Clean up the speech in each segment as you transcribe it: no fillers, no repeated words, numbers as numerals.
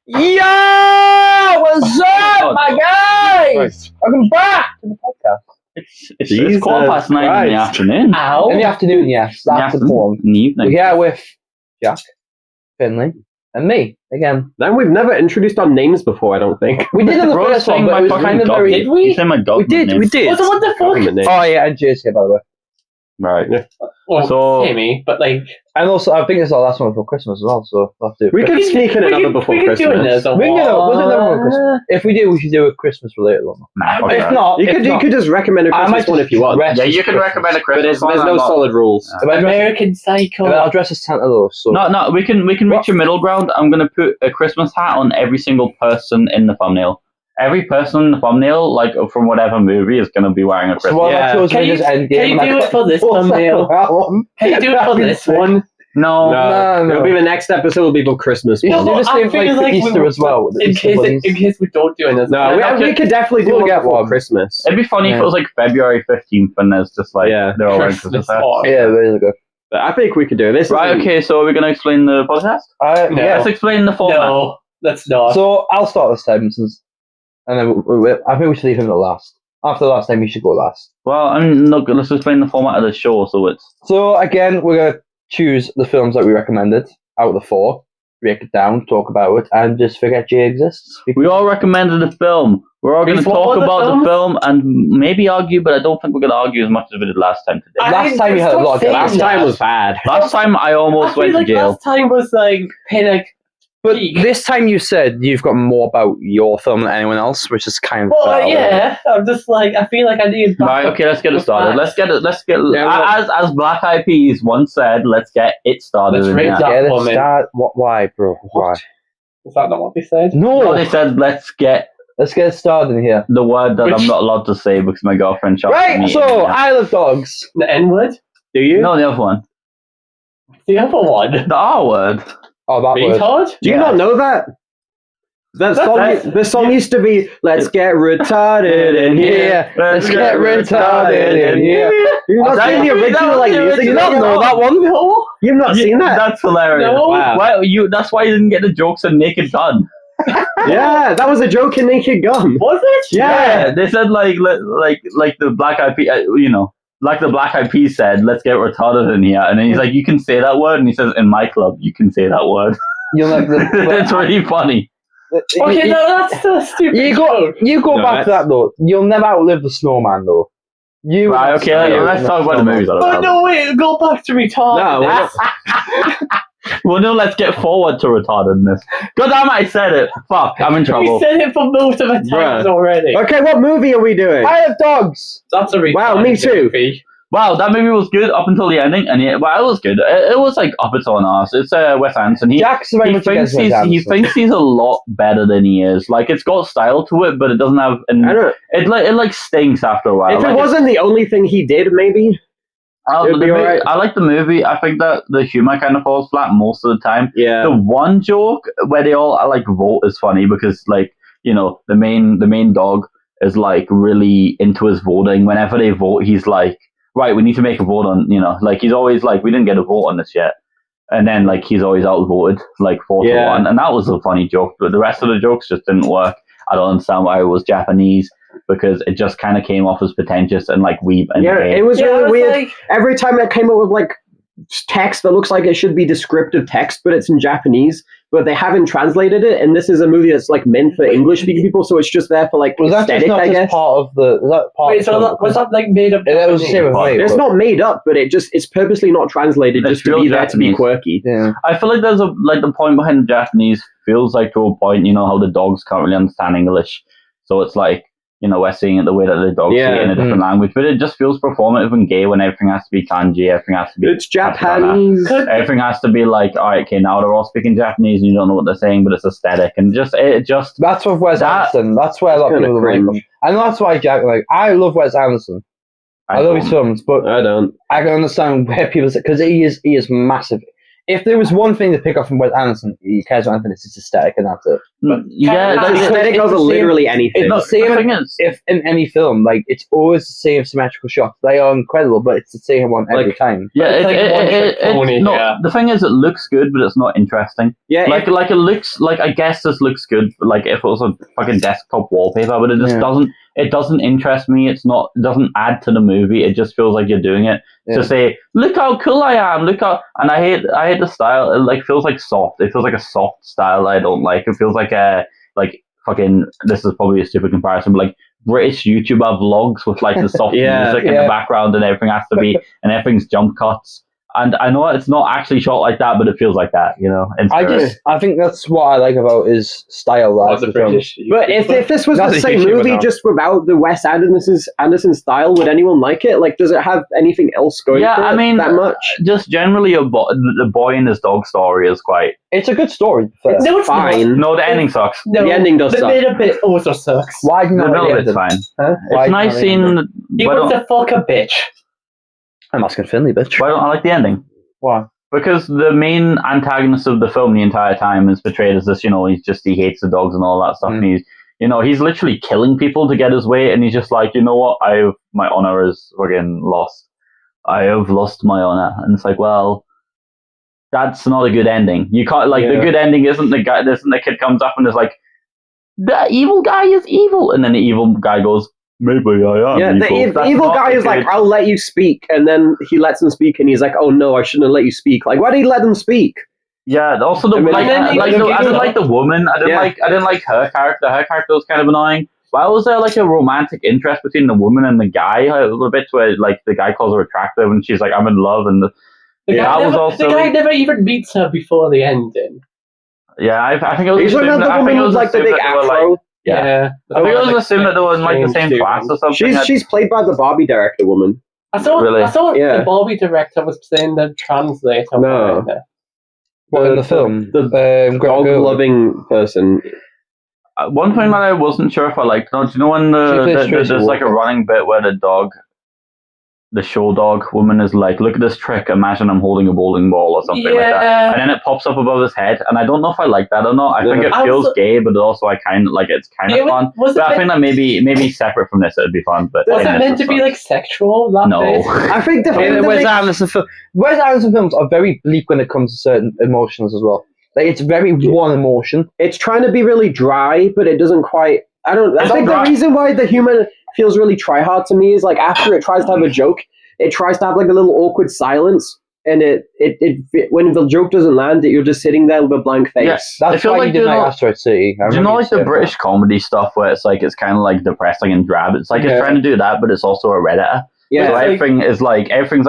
Yo! What's up, my guys? Welcome back to the podcast. It's 9:15 in the afternoon. Ow. In the afternoon, yes. That's the point. In the evening. We're here with Jack, Finley, and me again. Then we've never introduced our names before, I don't think. We did in the first one, but it was kind of very... Did we? You said my We did. What the fuck? Oh, yeah, and Jay's here, by the way. Right. Yeah. Well, So- Amy, but like... And also, I think it's our last one before Christmas as well, so we'll have to... We could sneak in another before we could do it Christmas. as a We can do it. We'll do another one for Christmas. one. If we do, we should do a Christmas-related one. Nah, If okay. not, You could just recommend a I might Christmas one if you want. dress Yeah, as you can Christmas. recommend a But Christmas there's one. no I'm not- solid rules. If I dress- American Psycho. I'll dress as Santa though, so... No, we can reach a middle ground. I'm going to put a Christmas hat on every single person in the thumbnail. Every person in the thumbnail, like from whatever movie, is going to be wearing a So Christmas what hat. I chose Can you- was Endgame. can you and I do it put- for this thumbnail? Can you do it for this one? No. No. It'll be the next episode will be for Christmas. You should one. do the I same feel thing for like we Easter will- as well. with the In Easter case, bunnies. in case we don't do it. No, we could definitely do We'll one get before one. Christmas. It'd be funny if Yeah. it was like February 15th and there's just like Yeah. they're all wearing Christmas Christmas hats. on. Yeah, really good. But I think we could do it. This Right, isn't- okay, so we're going to explain the podcast? No. Yeah. Let's explain the format. No, that's not. So I'll start this time, since, and then I think we should leave him at last. After the last time, you should go last. Well, I'm not good. Let's explain the format of the show. So it's So again, we're gonna choose the films that we recommended out of the 4, break it down, talk about it, and just forget Jay exists. we all recommended a film. We're all going to What talk were the about films? the film and maybe argue, but I don't think we're going to argue as much as we did last time today. Last time you had a lot of- Last time was bad. Last time I I almost feel went like to jail. last time was like Pinnock. But this time you said you've got more about your film than anyone else, which is kind of Well, better. yeah, I'm just like, I feel like I need Right, okay, let's get it started. Let's get Yeah, as Black Eyed Peas once said, let's get it started. Let's in rate here. that. Get it woman. start. What? Why, bro? Why? Is that not what they said? No, No. they said let's get Let's get started in here. the word that Which- I'm not allowed to say because my girlfriend shot me. Right. So I love dogs. The N word? Do you? No, the other one. The other one? The R word. Oh, that word. Retard? Do you Yeah. not know that? The song used to be "Let's get retarded in here." Yeah. Let's get retarded in here. You've not That- seen the that original was like the music. You original. not know that one? No. You've not seen that? That's hilarious. No. Wow. Why that's why you didn't get the jokes in Naked Gun. Yeah, that was a joke in Naked Gun. Was it? Yeah. They said like the Black Eyed Peas, like the Black Eyed Peas said, let's get retarded in here, and then he's like, you can say that word, and he says, in my club, you can say that word. You'll never. It's really funny. Okay, no, that's still a stupid You joke. go No, back to that though. You'll never outlive the snowman though. You Right, okay, let's talk about the movies. Oh, no, wait, go back to retard. No, we're not- Well, no, let's get forward to retardedness. God damn it, I said it. Fuck, I'm in We trouble. said it for most of the times Bruh. already. Okay, what movie are we doing? I have dogs. That's a retard. Wow, me too. movie. Wow, that movie was good up until the ending, and yeah, well, it was good. It was like up its own arse. It's Wes Anderson. Jack's very He much thinks against Wes he Anderson. thinks he's a lot better than he is. Like it's got style to it, but it doesn't have. I don't. It like stinks after a while. If Like, it wasn't the only thing he did, maybe. it'd be alright. I like the movie. I think that the humor kind of falls flat most of the time. Yeah. The one joke where they all like vote is funny because like the main dog is like really into his voting. Whenever they vote, he's like, right, we need to make a vote on like he's always like, we didn't get a vote on this yet. And then like he's always outvoted like 4-1, and that was a funny joke. But the rest of the jokes just didn't work. I don't understand why it was Japanese because it just kind of came off as pretentious and like weeb and Yeah, gay. it was Yeah, really it's weird. like- Every time it came up with like text that looks like it should be descriptive text, but it's in Japanese, but they haven't translated it. And this is a movie that's like meant for English speaking people, so it's just there for like Was that just aesthetic, not I just guess. part of the? Was that part Wait, of so the that, was that like made up? Yeah, that was the same with me. It's not made up, but it's purposely not translated It's just to real be there to be Japanese. quirky. Yeah. I feel like there's the point behind the Japanese feels like to a point, how the dogs can't really understand English. So it's like, we're seeing it the way that the dogs see it in a different language. But it just feels performative and gay when everything has to be kanji, everything has to be... It's Japanese. Everything has to be like, all right, okay, now they're all speaking Japanese and you don't know what they're saying, but it's aesthetic. And it just... That's what Wes Anderson. That's where a lot of Kinda people like him. cringe. And that's why Jack, like, I love Wes Anderson. I love his films, but I don't. I can understand where people say, because he is massive. if there was one thing to pick up from Wes Anderson, he cares about anything, it's his aesthetic, and that's it. Yeah, It's like, aesthetic it's over the same- literally anything. It's the same the thing is, if in any film, like it's always the same symmetrical shots. They are incredible, but it's the same one every Like, time. yeah, It's like one trick pony, no. yeah. The thing is, it looks good, but it's not interesting. Yeah, Like it looks like, I guess this looks good, like if it was a fucking desktop wallpaper, but it just Yeah. doesn't. It doesn't interest me. It doesn't add to the movie. It just feels like you're doing it Yeah. to say, look how cool I am. Look how, and I hate the style. It like feels like soft. It feels like a soft style I don't like. It feels like fucking. This is probably a stupid comparison, but like British YouTuber vlogs with like the soft Yeah, music in the background and everything has to be, and everything's jump cuts. And I know it's not actually shot like that, but it feels like that, you know. And I think that's what I like about his style. Was Like, the British? But if this was That's the a same huge movie amount. just without the Wes Anderson style, would anyone like it? Like, does it have anything else going Yeah, for it I mean, that much? just generally the boy and his dog story is quite. it's a good story. It's No, it's not. fine. No, the ending sucks. No, The ending does the suck. middle bit also sucks. Why do you The not middle like bit's it? fine. Huh? Why It's do you nice not seeing. like it? He Why wants don't, to fuck a bitch. I'm asking Finley, bitch. why don't I like the ending? Why? Because the main antagonist of the film the entire time is portrayed as this, he hates the dogs and all that stuff, and he's literally killing people to get his way, and he's just like, you know what, my honor is fucking lost. I have lost my honor, and it's like, well, that's not a good ending. You can't the good ending isn't the kid comes up and is like, the evil guy is evil, and then the evil guy goes, maybe I am. Yeah, the evil. evil guy is like, I'll let you speak, and then he lets him speak, and he's like, oh no, I shouldn't have let you speak. Like, why did he let them speak? Yeah, also I mean, I didn't like the woman. I didn't like her character. Her character was kind of annoying. Why was there like a romantic interest between the woman and the guy a little bit, where like the guy calls her attractive and she's like, I'm in love, and The guy never even meets her before the ending. yeah, I think it was. He's talking about the woman with like the big afro. Yeah. I think it was assumed that they were in like the same class or something. She's played by the Barbie director woman. I thought Yeah. the Barbie director was playing the translator. No. What in the film? The dog-loving person. One thing that I wasn't sure if I liked, do you know when there's like a running bit where the show dog woman is like, look at this trick, imagine I'm holding a bowling ball or something like that. And then it pops up above his head, and I don't know if I like that or not. I think it feels gay, but also I kind of like it's kind of fun. But I think that maybe separate from this it'd be fun. But was it meant to be like sexual? No. I think the Wes Anderson films are very bleak when it comes to certain emotions as well. Like, it's very one emotion. It's trying to be really dry, but it doesn't quite. I think the dry. reason why the humor feels really try hard to me is like after it tries to have a joke, it tries to have like a little awkward silence, and it when the joke doesn't land, you're just sitting there with a blank face. Yeah, That's why you didn't like Asteroid City. Do you know like the British comedy stuff where it's kind of like depressing and drab? It's like it's trying to do that, but it's also a Redditor. Yeah, so everything's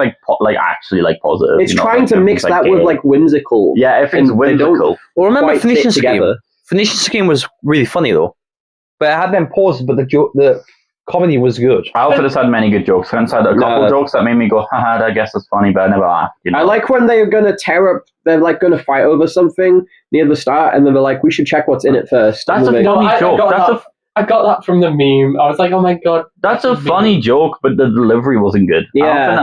actually like positive. It's trying to mix that with like whimsical. Yeah, everything's whimsical. Well, remember quite Phoenician fit Scheme? together. Phoenician Scheme was really funny though, but it had them pauses. But the comedy was good. I also just had many good jokes. I had a couple jokes that made me go, haha, I guess it's funny, but I never laughed. I like when they're gonna tear up. They're like gonna fight over something near the start, and then they're like, "We should check what's in it first." That's a And then funny joke. I got that from the meme. I was like, oh my god. That's a funny joke, but the delivery wasn't good. Yeah.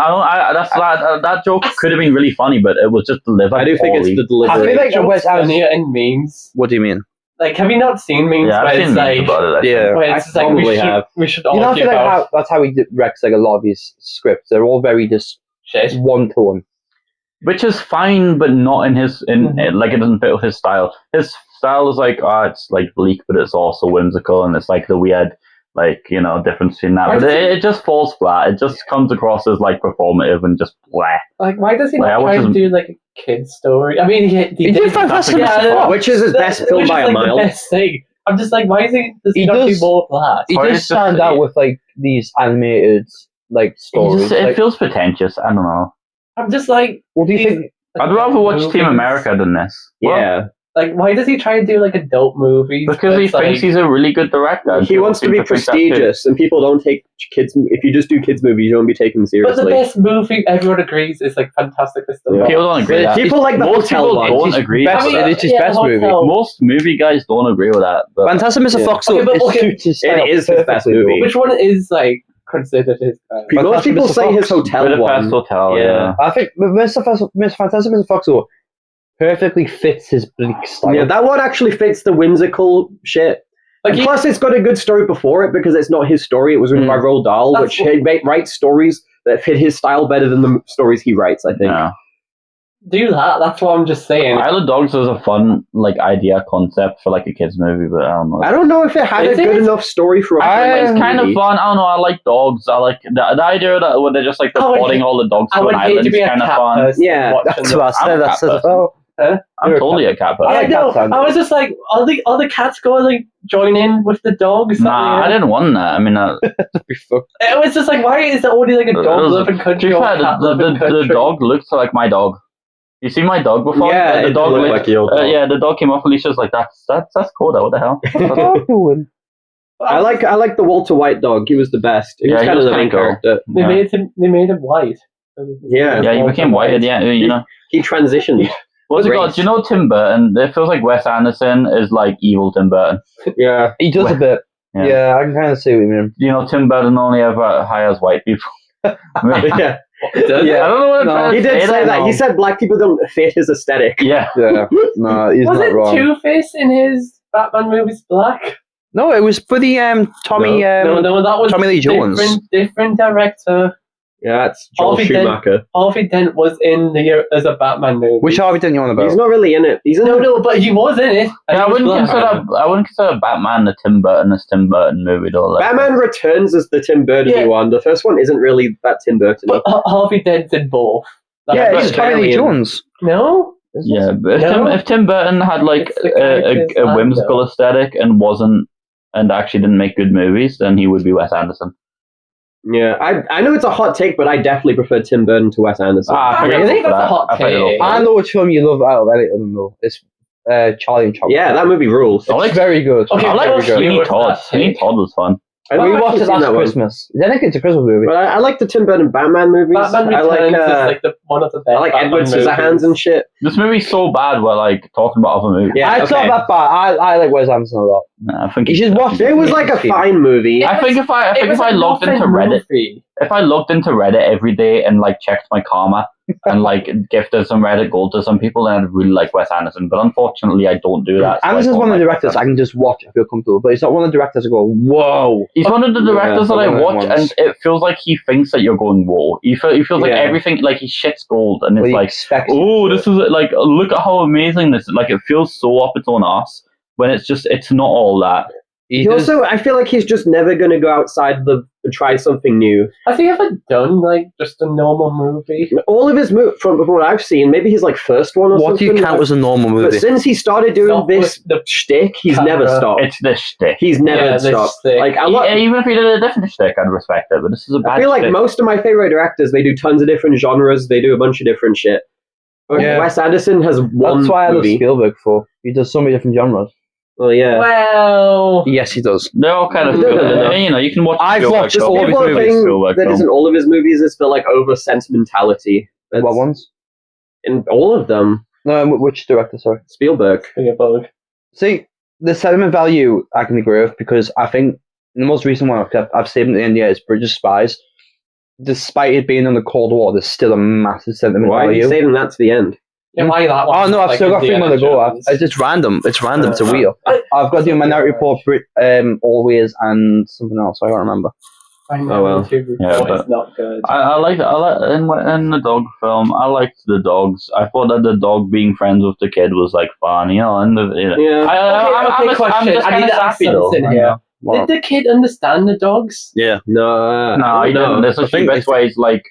That joke could have been really funny, but it was just delivered. I do think it's the I delivery. feel like Jokes Wes Anderson. funnier in memes. What do you mean? Like, have you not seen memes Yeah, where I've it's seen like, memes about it. I think. Yeah. where it's I like probably have. we should You know, I argue feel like about that's how he directs like a lot of his scripts. They're all very just shit. one tone. Which is fine, but not in his like it doesn't fit with his style. His style is like it's like bleak, but it's also whimsical, and it's like the weird difference between that. But it just falls flat. It just comes across as like performative and just blah. Like, why does he Like, not try to do like a kid's story? I mean, he did Fantastic yeah, Mr. Fox. which is his best film which by is, a like, mile. The best thing. I'm just like, why does he He not do does- more of that? He Or does it's just- stand out with like these animated like stories. It Like, feels pretentious. I don't know. I'm just like, what do you think? I'd rather watch Team America than this. Yeah, Like, why does he try to do like adult movies? Because he It's thinks like, he's a really good director. and he people wants to seem be think that too. prestigious, and people don't take kids. If you just do kids movies, you won't be taken But the seriously. best movie everyone agrees is like Fantastic Mr. Yeah. Fox. People don't agree with that. People like the Most hotel people one. don't agree Best, with that. it's his Yeah, best the movie. hotel. Most movie guys don't agree with that. But Fantastic Mr. Yeah. Fox Okay, but it okay, suits his style it is his best perfectly, movie. though. Which one is like considered his best? Most Fantastic people Mr. say Fox. his hotel Budapest one. Hotel, Yeah. yeah. I think Fantastic Mr. Fox though, perfectly fits his bleak style. Yeah, that one actually fits the whimsical shit. Like, And plus, it's got a good story before it because it's not his story. It was written by Roald Dahl, That's which writes stories that fit his style better than the stories he writes, I think. Yeah. do that. That's what I'm just saying. Isle of Dogs was a fun idea concept for a kids movie, but I don't know. I don't know if it had a good enough story for It's kind of fun. I don't know. I like dogs. I like the idea that when they're just they're potting all the dogs to an island is kind of fun. Yeah, that's what I said. I said, I'm totally a cat person. I know. I was just like, are the cats going join in with the dogs? Nah, I didn't want that. I mean, it was just like, why is it only a dog loving country or cat loving country? The dog looks like my dog. You see my dog before? Yeah, the dog looked like your dog. yeah, the dog came off and Alicia's like, that's cool. What the hell? I like the Walter White dog. He was the best. He was kind of the main character. They made him white. Yeah, he became white. Yeah, you know. He transitioned. What's it called? Do you know Tim Burton? It feels like Wes Anderson is like evil Tim Burton. Yeah, he does a bit. Yeah, I can kind of see what you mean. You know, Tim Burton only ever hires white people. yeah. I don't know what he did say that. He said black people don't fit his aesthetic. Yeah. No, he's not wrong. Was it Two-Face in his Batman movies black? No, it was for the Tommy. No, that was Tommy Lee Jones. Different director. Yeah, it's Joel Schumacher. Harvey Dent was in as a Batman movie. Which Harvey Dent you on about? He's not really in it. He's in no, but he was in it. Yeah, I wouldn't consider Batman the Tim Burton movie though. Batman Returns is the Tim Burton one. The first one isn't really that Tim Burton. But Harvey Dent's in both. It's Tommy Lee Jones. No. Yeah, but if Tim Burton had a whimsical aesthetic and actually didn't make good movies, then he would be Wes Anderson. Yeah, I know it's a hot take, but I definitely prefer Tim Burton to Wes Anderson. Really? That's a hot take. I know which film you love out of any of them though. It's Charlie and Chocolate. Yeah, that movie rules. It's very good. Okay, I like Sweeney Todd. Sweeney Todd was fun. We watched it last Christmas. I think it's a Christmas movie. But I like the Tim Burton Batman movies. Batman Returns is one of the best. I like Edward Scissorhands and shit. This movie's so bad we're talking about other movies. Yeah, it's not that bad. I like Wes Anderson a lot. I think you should watch it. It was a fine movie. I think if I logged into Reddit, if I logged into Reddit every day and checked my karma and gifted some Reddit gold to some people, then I'd really like Wes Anderson. But unfortunately, I don't do that. Anderson's one of the directors I can just watch. I feel comfortable, but he's not one of the directors I go, whoa. He's one of the directors that I watch, and it feels like he thinks that you're going, whoa. He feels like everything, he shits gold, and it's oh, this is look at how amazing this is. It feels so up its own arse when it's not all that. I feel like he's just never going to go outside try something new. Has he ever done just a normal movie? All of his movies, from what I've seen, maybe his first one or something. What do you count as a normal movie? But since he started doing this shtick, he's never stopped. It's this shtick. He's never stopped. Even if he did a different shtick, I'd respect it. But this is a bad. I feel like most of my favorite directors, they do tons of different genres. They do a bunch of different shit. Wes Anderson has one. That's why I love movie. Spielberg for. He does so many different genres. Well, yeah. Well, yes, he does. They're all kind of good. You can watch. I've watched all of his movies. That isn't all of his movies. Is for over sentimentality. What ones? In all of them. No, which director? Sorry, Spielberg. See, the sentiment value I can agree with because I think the most recent one I've saved in the end is Bridge of Spies. Despite it being on the Cold War, there's still a massive sentiment value. Why are you saving that to the end? Yeah, why that one? Oh no, I've still got 3 more to go. It's random. It's random. It's a wheel. I've got to do Minority Report, Always, and something else. I can't remember. It's not good. I like in the dog film. I liked the dogs. I thought that the dog being friends with the kid was fun. I'm just kind of sassy though. Did the kid understand the dogs? Yeah. No, he didn't. There's a few bits where he's like,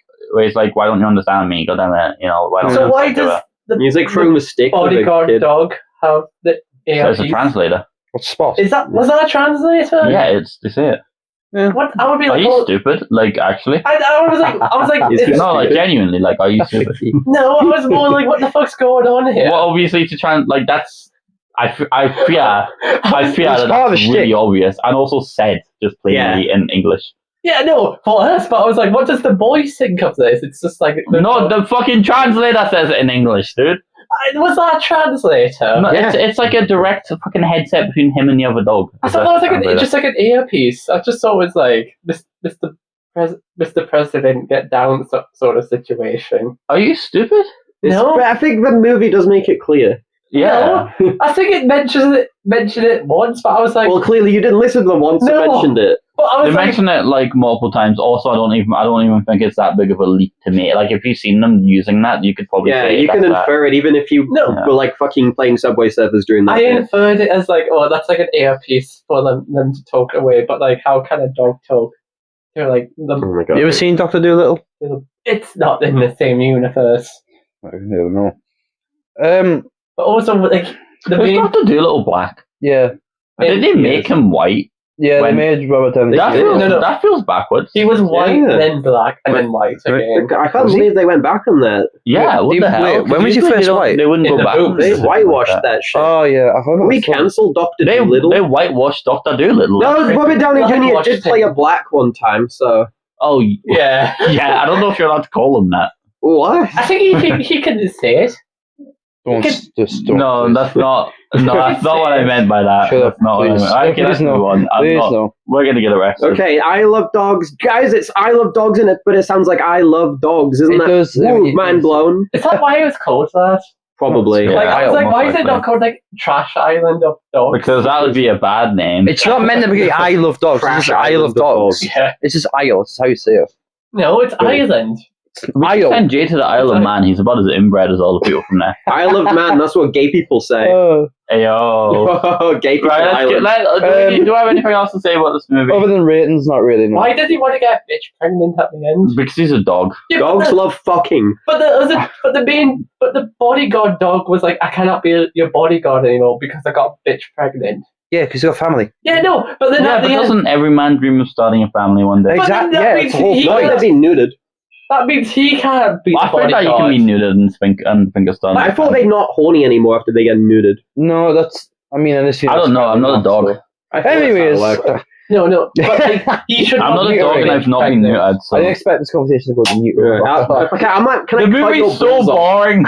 why don't you understand me? God damn it, why don't so why does the music through mistake bodyguard dog have the ARPs? It's a translator. What's Spot? Was that a translator? Yeah, they say it. Yeah. What? I would be like, are you stupid? Actually? I was like, no, genuinely, are you stupid? No, I was more like, what the fuck's going on here? Well, obviously to try and that's. I fear that's really obvious, and also said just plainly in English. Yeah, no, for us, but I was like, what does the voice think of this? It's just like... The fucking translator says it in English, dude. Was that a translator? No, it's like a direct fucking headset between him and the other dog. I thought that was just like an earpiece. I just thought it was like, Mr. President, get down sort of situation. Are you stupid? No. But I think the movie does make it clear. Yeah. No, I think it mentioned it once, but I was like, Well, clearly you didn't listen to them once No. I mentioned it. but I They was like, mention it like multiple times. Also, I don't even think it's that big of a leap to me. Like, if you've seen them using that, you could probably Yeah, say you can that's that. infer it even if you No. were like fucking playing Subway Surfers during that. I bit. inferred it as like, oh, that's like an earpiece for them to talk away, but like, how can a dog talk? They're like, Oh my god. You ever seen Doctor Dolittle? it's not in the same universe. I don't know. But also, like, the Was main, Dr. Dolittle black? Yeah, Did they make him white? yeah. When- They made Robert Downey. That did. feels, No. that feels backwards. he was white, Yeah. then black, and then white again. I can't Was he? believe they went back on that. Yeah, what Wait, the hell? wait, when was he Usually first they don't- white? They wouldn't In go the back. book. They on whitewashed like that shit. Oh yeah, I thought we that was cancelled Doctor They Dolittle. whitewashed Dr. Dolittle. No, Robert Downey Jr. Whitewashed did play him. a black one time, so... Oh, Yeah. yeah, I don't know if you're allowed to call him that. What? I think he can say it. Don't just don't. No, please. that's not what I meant by that. Shut up, That's not what I please. meant. Okay, Please let's no. move on. Please no. We're going to get arrested. Okay, I love dogs. Guys, it's I love dogs in it, but it sounds like I love dogs. Isn't It that does, woo, it mind does. blown? Is that why it was called that? Probably. Yeah, Like, I was I like, why is almost it not like called like Trash Island of Dogs? Because that would be a bad name. It's not meant to be I love dogs. It's Trash just I Island love of dogs. dogs. Yeah. It's just Isle. That's how you say it. No, it's Island. Isle. Send Jay to the Isle of Man. He's about as inbred as all the people from there. I love man. That's what gay people say. Hey, yo. Gay people Right, island. do I have anything else to say about this movie? Other than ratings, not really. No. Why did he want to get a bitch pregnant at the end? Because he's a dog. Yeah, Dogs love fucking. but the bodyguard dog was like, I cannot be your bodyguard anymore because I got a bitch pregnant. Yeah, because you got family. Yeah, no, but then Yeah, at but the end, doesn't every man dream of starting a family one day? But Exactly. then that Yeah, means it's the whole he- Why point. they be neutered? that means he can't be I the find that you can be bodyguard. neutered and finger stunned. I thought they're not horny anymore after they get neutered. No, that's. I mean, unless you. I don't know. I'm not a dog. I thought that's how it Anyways, worked. No, but like, he should I'm not a dog and I've not been neutered. I So. didn't expect this conversation to go to mute. Okay, can I The cut your movie's so balls off? boring.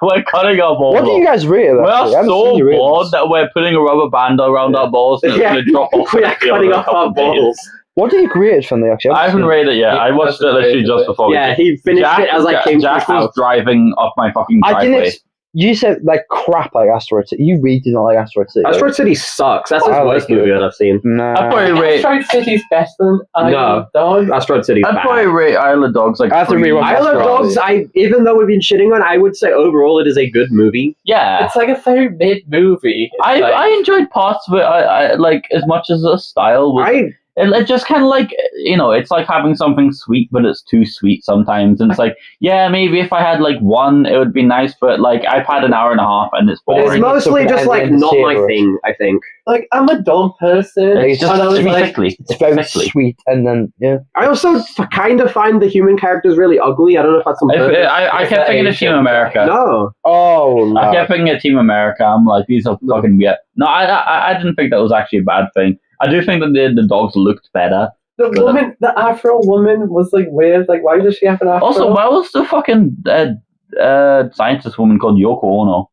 We're cutting our balls What do you off. guys rate it? We're actually? I haven't so seen your ratings. bored that we're putting a rubber band around our balls and it's Yeah, going to drop off. we in are the field cutting in a off our couple days. balls. What do you rate it from there? Actually, I haven't rated it yet. I watched it literally just before. Yeah, he finished it as I came to Jack his was house. driving up my fucking I driveway. didn't. You said like crap like Asteroid City. You really did not like Asteroid City. Asteroid City sucks. That's his I like worst it. movie that I've seen. Nah. I'd probably rate. Asteroid City's best than Island Dogs. Asteroid City's I'd bad. probably rate Isle of Dogs like I have to 3. rewatch Isle of Asteroid. Dogs, even though we've been shitting on, I would say overall it is a good movie. Yeah, It's like a very mid movie. I enjoyed parts of it. I like as much as the style was. It just kind of like, it's like having something sweet, but it's too sweet sometimes. And it's like, yeah, maybe if I had like one, it would be nice. But like, I've had an hour and a half, and it's But it's boring. mostly Something just and like then not my savor it. thing, I think. Like, I'm a dog person. It's just and I was too like, sickly. It's very sickly. sweet, and then yeah. I also kind of find the human characters really ugly. I don't know if that's on purpose. I kept thinking of Team America. No. Oh no. I kept thinking of Team America. I'm like, these are fucking weird. No, I didn't think that was actually a bad thing. I do think that the dogs looked better. the Afro woman was like weird. Like, why does she have an Afro? Also, why was the fucking scientist woman called Yoko Ono?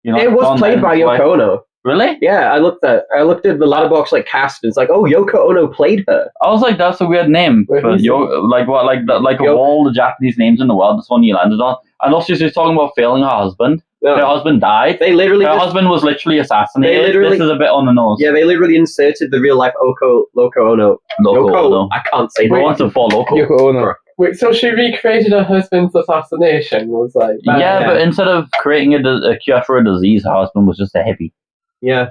It was John played by Lennon's wife. Yoko Ono. Really? Yeah, I looked at the letterbox like cast and it's like, oh, Yoko Ono played her. I was like, that's a weird name. Wait, But who's like what? Like of Yoko- all the Japanese names in the world, this one you landed on. And also, she's talking about failing her husband. No. Her husband died. They literally Her just, husband was literally assassinated. They literally- This is a bit on the nose. yeah, they literally inserted the real life Loco Ono. Loco Ono. I can't say No that. one's a for local. Yoko Ono. Wait, so she recreated her husband's assassination? Was like, Yeah, Yeah. but instead of creating a cure for a disease, her husband was just a hippie. Yeah.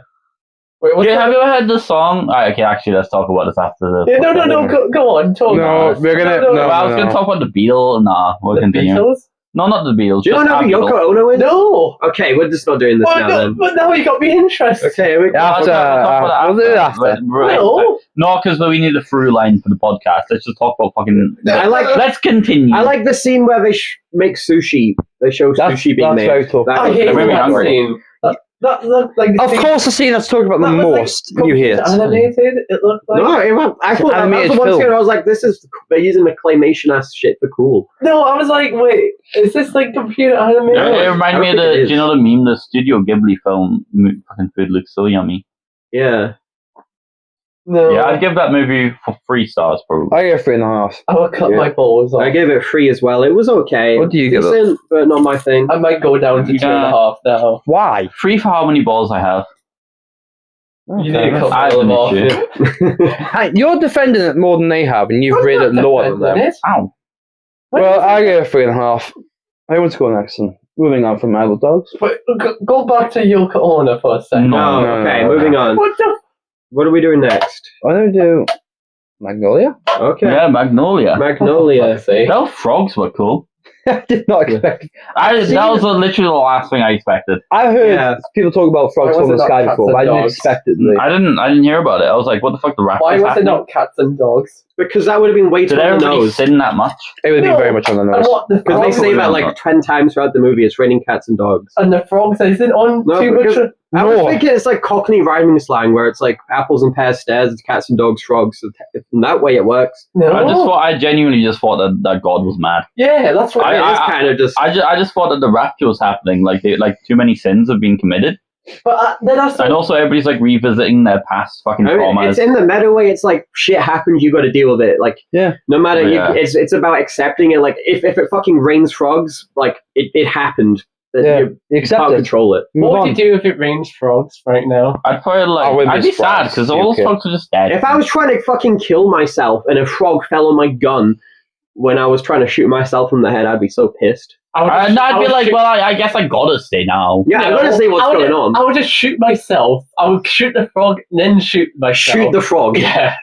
Wait, what's Yeah, have that? you ever heard the song? Okay, actually, let's talk about this after the. Yeah, no, go on, talk. No, about it. we're gonna- Well, I was going to talk about the Beatles. Nah, we'll The continue. Beatles? No, not the Beatles. Do you just not know who our Yoko Beatles. Ono is? No. Okay, we're just not doing this now then. But now you got me interested. Okay, we After, we'll do it after. No. No, because we need a through line for the podcast. Let's just talk about fucking. I like Let's continue. I like the scene where they make sushi. They show sushi being that's made. very cool. That I was hate That made me that hungry. scene. That looked like the Of thing- course, the scene that's talking about the that was, like, most you hate. animated. It looked like. No, I thought that was Animated the one film. scene where I was like, this is they're using the claymation ass shit for cool. No, I was like, wait, is this like computer animated? It reminded me of I don't think it the. is. Do you know the meme? The Studio Ghibli film. Fucking food looks so yummy. Yeah. No. Yeah, I'd give that movie for 3 stars probably. I give it 3.5. I would cut Yeah. my balls off. I gave it 3 as well. It was okay. What do you give it? Decent, but not my thing. I might go down to 2.5 now. Why? 3 for how many balls I have. You need to cut I all of them off. have an Yeah. You're defending it more than they have, and you've I'm rated it not lower than them. defending it. Ow. What Well, is I it? give it 3.5. I want to go next then. Moving on from Idle Dogs. But go back to Yoko Ono for a second. No. No, okay, no. moving on. What the? What are we doing next? Why don't we do Magnolia? Okay. Yeah, Magnolia. Magnolia. Those frogs were cool. I did not expect. That was literally the last thing I expected. I heard Yeah. people talk about frogs Why was from it the not sky cats before, and but I didn't dogs? expect it. To I didn't hear about it. I was like, what the fuck, the raptors Why was it happening? not cats and dogs? Because that would have been way too Did on the everybody nose. sin that much? It would be No. very much on the And nose. what the Because they frogs? say that Probably like not. 10 times throughout the movie. It's raining cats and dogs. And the frogs isn't on No, too because- much. I was No. thinking it's like Cockney rhyming slang where it's like apples and pears stairs, it's cats and dogs, frogs. So in that way it works. No. I genuinely just thought that God was mad. Yeah, that's what. I- It is kind of just. I just thought that the rapture was happening. Like too many sins have been committed, but then I saw. and also everybody's like revisiting their past fucking I mean, traumas. it's in the meta way. It's like shit happens, you got to deal with it. Like Yeah. no matter, Yeah. it's about accepting it. Like if it fucking rains frogs, like it happened. That Yeah. you You accept can't it. control it. Move What would on. you do if it rains frogs right now? I'd probably I wouldn't I'd be be sad surprised. because all those Okay. frogs are just dead. If I was trying to fucking kill myself and a frog fell on my gun when I was trying to shoot myself in the head, I'd be so pissed. I would And I'd be would like, shoot- well, I guess I gotta stay now. Yeah, I'm No, gonna see what's I would- going on. I would just shoot myself. I would shoot the frog, then shoot myself. Shoot the frog. Yeah,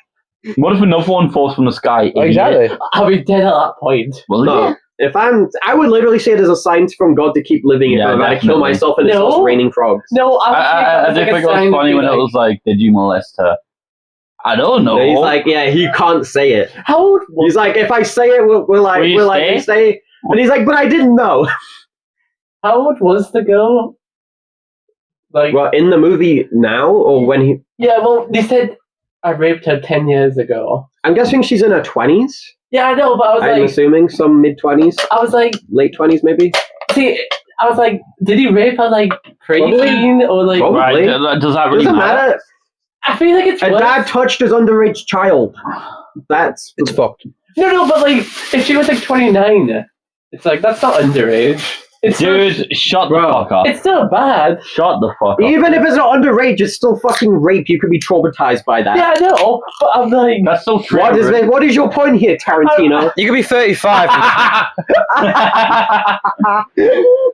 What if another one falls from the sky? Idiot. Exactly. I'll be dead at that point. Well, No. yeah. If I would literally see it as a sign from God to keep living. If Yeah, I'm about to kill definitely. myself and it No. starts raining frogs. No, I would I take did that think as it like a was sign funny to when be it was like, did you molest her? I don't know. And he's like, yeah, he can't say it. How old was He's like, if I say it, we're like, Will you we're like, stay? we stay. And he's like, but I didn't know. How old was the girl? Like, Well, in the movie now, or when he, yeah, well, they said I raped her 10 years ago. I'm guessing she's in her 20s. Yeah, I know, but I was I'm like, assuming some mid 20s, I was like, late 20s maybe. see, I was like, did he rape her like preteen or like? Probably. Right, does that really Doesn't matter? matter. I feel like it's A worse. dad touched his underage child. That's It's fucked. No, but like, if she was like 29, it's like that's not underage. It's Dude, shut the Bro. fuck up. It's still bad. Shut the fuck up. even if it's not underage, it's still fucking rape. You could be traumatized by that. Yeah, I know, but I'm like, That's so true. What is your point here, Tarantino? You could be 35.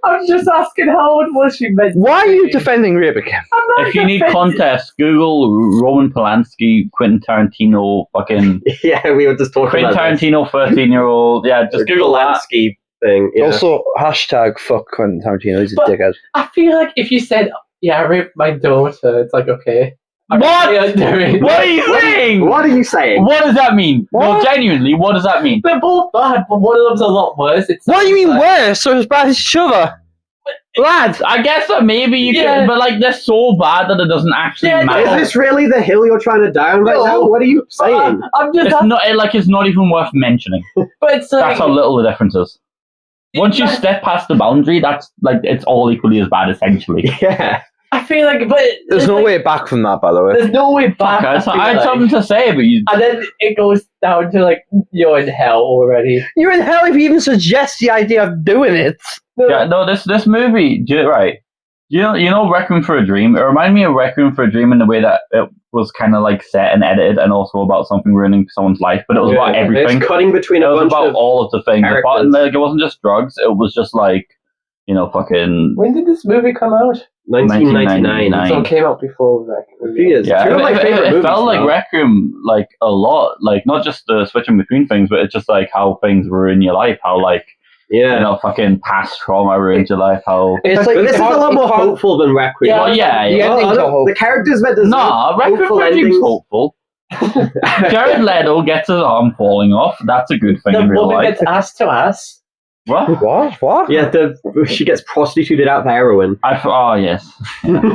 I'm just asking how old was she meant to Why are you be? defending rape again? I'm not If you need defending- context, Google Roman Polanski, Quentin Tarantino, fucking Yeah, we were just talking Quentin about this. Tarantino, 13-year-old. Yeah, just Google that. Polanski thing. Yeah. Also, hashtag fuck Quentin Tarantino. He's a But- dickhead. I feel like if you said, yeah, I raped my daughter, it's like, okay. I'm What? really underage. What are you saying? What are you saying? What does that mean? No, What? genuinely, what does that mean? They're both bad, but one of them's a lot worse. It's What do you mean like- worse? So as bad as each other? Lads, I guess that maybe you Yeah. can, but like they're so bad that it doesn't actually Yeah, matter. Is this really the hill you're trying to down right No. now? What are you saying? I'm just, It's not like it's not even worth mentioning. but it's like, That's how little the difference is. Once you step past the boundary, that's like it's all equally as bad, essentially. Yeah. I feel like, but There's it's no like, way back from that, by the way. There's no way back. Okay, so feel I had like. something to say, but you. And then it goes down to like, you're in hell already. You're in hell if you even suggest the idea of doing it. No, Yeah, no, this movie, right? You know, Requiem for a Dream. It reminded me of Requiem for a Dream in the way that it was kind of like set and edited, and also about something ruining someone's life. But it was about Yeah. everything. It's cutting between It a was bunch about of. all of the things. characters. Like, it wasn't just drugs. It was just like, fucking. when did this movie come out? 1999. 1999. So it came out before A few years. Yeah, Two of my favorite it movies. felt like now. Requiem, like a lot, like not just the switching between things, but it's just like how things ruin your life, how like Yeah. fucking past trauma ruins your life, how. It's But like this is a lot more hopeful than Requiem. Yeah. Well, yeah, The yeah. endings are hopeful. The characters that deserve Nah, Requiem hopeful for a Dream's endings. hopeful. Jared Leto gets his arm falling off. That's a good thing The in real woman life. gets ass to ass. What? What? Yeah, she gets prostituted out for heroin. Oh yes.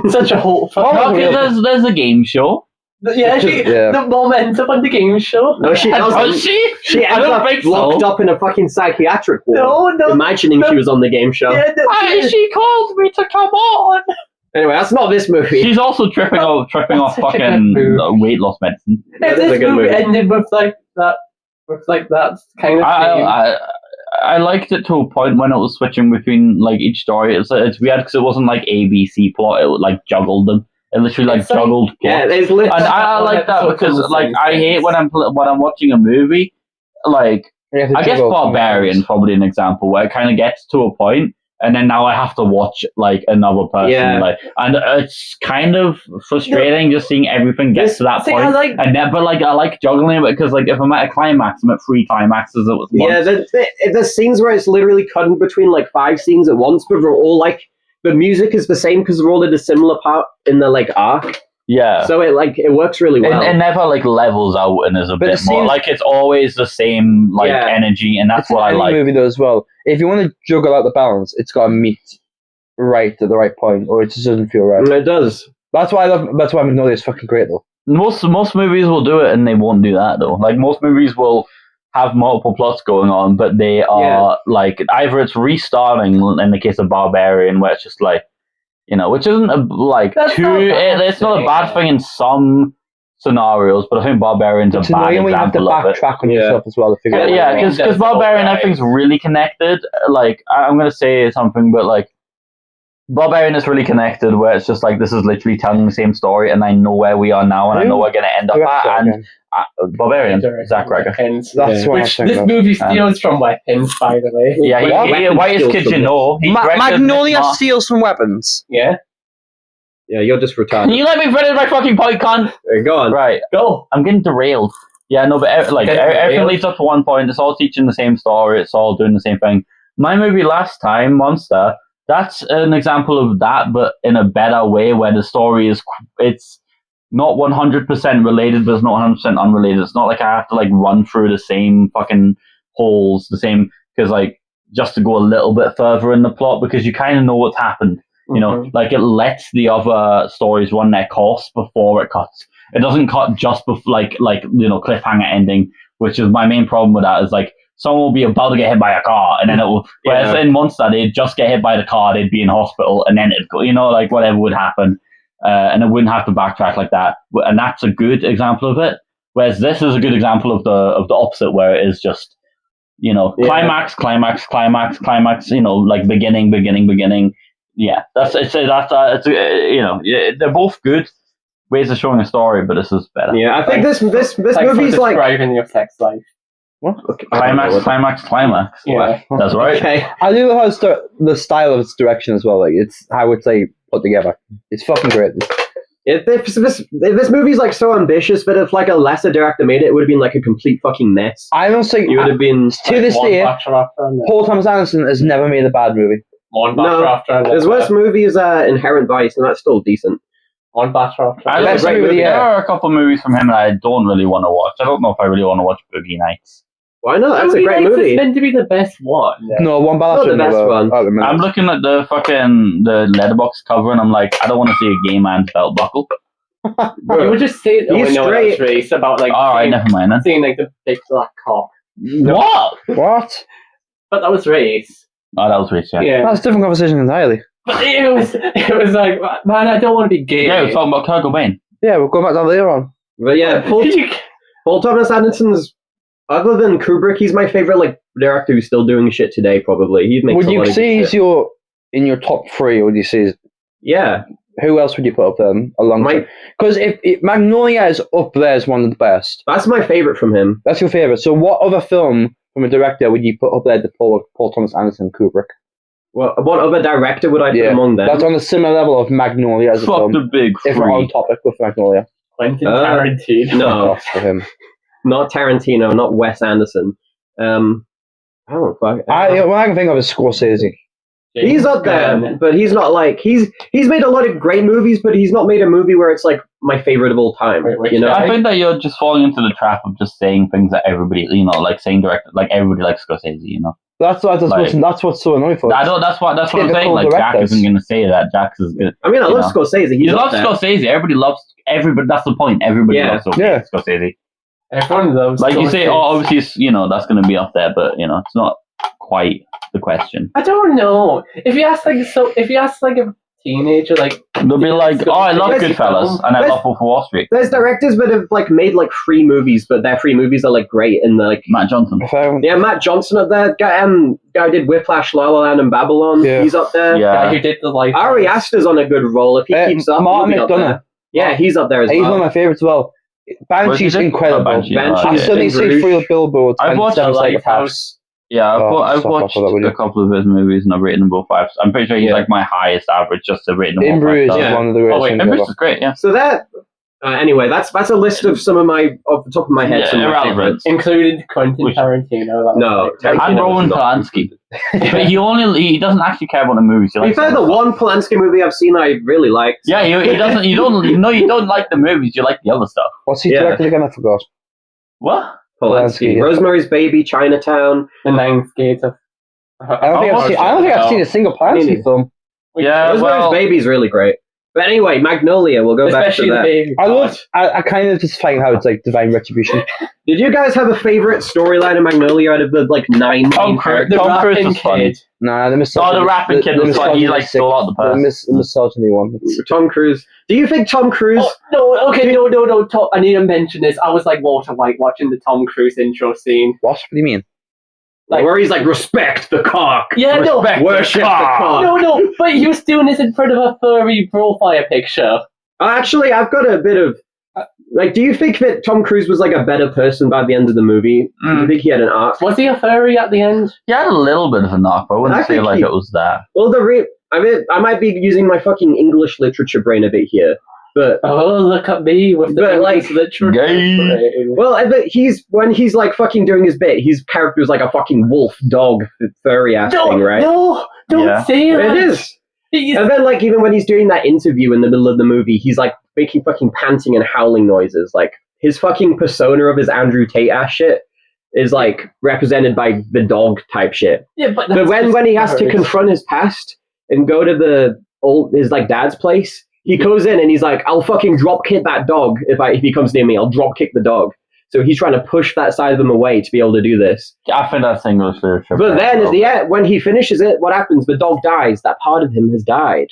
Such a hopeful. Oh, Okay, there's a game show. Yeah, Yeah. the momentum on the game show. No, she Does doesn't. she? She I ends don't up think locked so. up in a fucking psychiatric ward. No, Imagining she was on the game show. Yeah, She called me to come on. Anyway, that's not this movie. She's also tripping off Such a good fucking move. weight loss medicine. That If is a this good movie movie. ended with that kind of thing. I liked it to a point when it was switching between like each story. It's weird because it wasn't like ABC plot. It like juggled them. It literally like It's like- juggled plots. Yeah, it's And lit. I like that episode because from the like same I hate things. when I'm watching a movie. Like You have to I guess juggle Barbarian things. probably an example where it kind of gets to a point, and then now I have to watch like another person. Yeah. Like, and it's kind of frustrating just seeing everything get to that See, point. I like- And then, but like I like juggling it because like if I'm at a climax, I'm at 3 climaxes at once. Yeah, there's scenes where it's literally cutting between like 5 scenes at once, but they're all like the music is the same because they're all in a similar part in the like arc. Yeah. So it works really well. It never like levels out and is a But bit it more seems- like it's always the same like Yeah. energy, and that's It's in what I any like. movie though as well. If you want to juggle out the balance, it's got to meet right at the right point, or it just doesn't feel right. It does. That's why Magnolia is fucking great though. Most movies will do it, and they won't do that though. Like most movies will have multiple plots going on, but they are like either it's restarting in the case of Barbarian, where it's just like which isn't like That's too. not a bad It's not a thing. bad thing in some scenarios, but I think Barbarian's a It's bad annoying when you have to example of it. backtrack on Yeah. yourself as well to figure it out. Yeah, because That's Barbarian I alright. think is really connected. Like I'm gonna say something, but like Barbarian is really connected, where it's just like this is literally telling the same story, and I know where we are now, and I know we're gonna end up Director at. And again. Barbarian, Zach Ryder. Weapons. That's what I was Which thinking this of. movie steals from Weapons, by the way. Yeah, What? he whitest kid you know. He directed Magnolia Mark. steals from weapons. Yeah. Yeah, you're just Can retarded. you let me finish my fucking point, cunt? Go on. Right, Go. I'm getting derailed. Yeah, no, but Getting everything derailed? leads up to one point. It's all teaching the same story. It's all doing the same thing. My movie last time, Monster, that's an example of that, but in a better way, where the story it's not 100% related, but it's not 100% unrelated. It's not like I have to like run through the same fucking holes, because like just to go a little bit further in the plot, because you kind of know what's happened. Like it lets the other stories run their course before it cuts. It doesn't cut just before, like cliffhanger ending, which is my main problem with that. Is like someone will be about to get hit by a car, and then it will. Whereas in Monster, they'd just get hit by the car, they'd be in hospital, and then it'd go. Like whatever would happen, and it wouldn't have to backtrack like that. And that's a good example of it. Whereas this is a good example of the opposite, where it is just climax, climax, climax, climax. Like beginning. Yeah, they're both good ways of showing a story, but this is better. Yeah, I think this Thanks movie's for like describing your sex life. What? Climax. Yeah. That's right. Okay. I do love how the style of its direction as well. Like it's how it's like put together. It's fucking great. If this movie's like so ambitious, but if like a lesser director made it, it would have been like a complete fucking mess. I don't think You would have been. to this One day, Bachelor after another. Paul Thomas Anderson has never made a bad movie. One Bachelor No, after another. His worst movie is Inherent Vice, and that's still decent. One Bachelor after I another. Best great movie of the movie. There year. are a couple movies from him that I don't really want to watch. I don't know if I really want to watch Boogie Nights. Why not? That's a Boogie great Nights movie. is meant to be the best one. No, one Not ballad the best one. I'm looking at the letterbox cover, and I'm like, I don't want to see a gay man's belt buckle. You would just say, oh, He's I know what straight. that was race about like All right, seeing, never mind then. seeing like the big black cock. What? What? But that was race. Oh, that was rich. Yeah. Yeah. That's a different conversation entirely. But it was like, man, I don't want to be gay. Yeah, we're talking about Kurt Cobain. Yeah, we'll go back to that later on. But yeah, Paul Thomas Anderson's. Other than Kubrick, he's my favorite like director who's still doing shit today. Probably he makes. Would a you lot of say good he's shit. in your top 3, or would you say Yeah, who else would you put up there alongside? Because if Magnolia is up there as one of the best, that's my favorite from him. that's your favorite. So what other film from a director would you put up there to Paul Thomas Anderson, Kubrick? Well, what other director would I put Yeah, among them? that's on a similar level of Magnolia as a Fuck film. the big If we're on three. topic with Magnolia, Quentin Uh, Tarantino. no. for him. Not Tarantino, not Wes Anderson. I don't fuck. What I can think of is Scorsese. He's up there, Gunn. but he's not like he's made a lot of great movies, but he's not made a movie where it's like my favorite of all time. Wait, which You know, guy? I think that you're just falling into the trap of just saying things that everybody, like saying like everybody likes Scorsese, That's what's so annoying for us. I don't. That's what I'm saying. Typical Like Jack directors. isn't going to say that. Jack is good. I mean, I you love know. Scorsese. He's You up love there. Scorsese. Everybody loves everybody. That's the point. Everybody Yeah. loves Yeah. Scorsese. Everyone loves Like you say, Scorsese. obviously, that's going to be up there, but it's not quite the question. I don't know. If you ask like teenager, like They'll be like, "Oh, I love There's- Goodfellas, and I love Wolf of Wall Street." There's directors that have like made like 3 movies, but their 3 movies are like great, and like Matt Johnson. yeah, Matt Johnson up there. Guy did Whiplash, La La Land, and Babylon. Yeah. He's up there. Yeah. guy who did the life. Ari Aster's on a good roll. If he keeps up, Martin he'll be up McDonagh. there. Yeah, he's up there as He's one well. of my favourites as well. Banshee's What is it? incredible. Oh, Banshee, Banshee. I okay. still need to see Rouge. 3 billboards I've and watched 7 The psychopaths. Lighthouse. Yeah, I've stop watched off with that, will a you? couple of his movies and I've rated them both 5s. I'm pretty sure he's Yeah. like my highest average, just to rate them In all 5 Bruges stars. is one of the greatest wait, things In Bruges ever. is great, yeah. So that anyway, that's a list of some of my off the top of my head. Yeah, some of my irrelevant. favorites. Included Quentin Which- Tarantino. That was No, it. Tarantino And Roman was not- Polanski. But he doesn't actually care about the movies. He To be likes fair, the other stuff. one Polanski movie I've seen I really liked. Yeah, he doesn't. You don't like the movies. You like the other stuff. What's he Yeah. directed again? I forgot. What? Polanski. yeah. Rosemary's Baby, Chinatown. The Nine Skates of. I don't think I've seen a single Polanski Really? film. Yeah, Rosemary's well, Baby is really great. But anyway, Magnolia. We'll go Especially the back to that. baby. I love. I kind of just find how it's like divine retribution. Did you guys have a favorite storyline in Magnolia out of the like 9 Tom main Cruise. characters? the Tom Cruise rapping was funny. kid. Nah, the misogyny. the rapping kid was like he like stole out the purse. The misogyny one. Tom Cruise. Do you think Tom Cruise? Oh, no, okay, no. Tom, I need to mention this. I was like Walter White watching the Tom Cruise intro scene. What do you mean? Like- where he's like, respect the cock. Yeah, no, Respect Worship the cock. no, but he was doing this in front of a furry profile picture. Actually, I've got a bit of like. Do you think that Tom Cruise was like a better person by the end of the movie? Do you Mm. think he had an arc? Was he a furry at the end? He had a little bit of a knock, but I wouldn't I say think like he- it was that. Well, I might be using my fucking English literature brain a bit here, but Oh, look at me with the But, English like, literature. Gay. well, I bet when he's like fucking doing his bit, his character is like a fucking wolf, dog, furry ass No, thing, right? no, don't Yeah. say that. It is. He's- And then, like, even when he's doing that interview in the middle of the movie, he's like making fucking panting and howling noises. Like, his fucking persona of his Andrew Tate ass shit is like represented by the dog type shit. yeah, but But when he has to furries. confront his past and go to his like dad's place, he goes in and he's like, "I'll fucking drop kick that dog if he comes near me. I'll drop kick the dog." So he's trying to push that side of him away to be able to do this. I think that's English literature. But then at the end, when he finishes it, what happens? The dog dies. That part of him has died.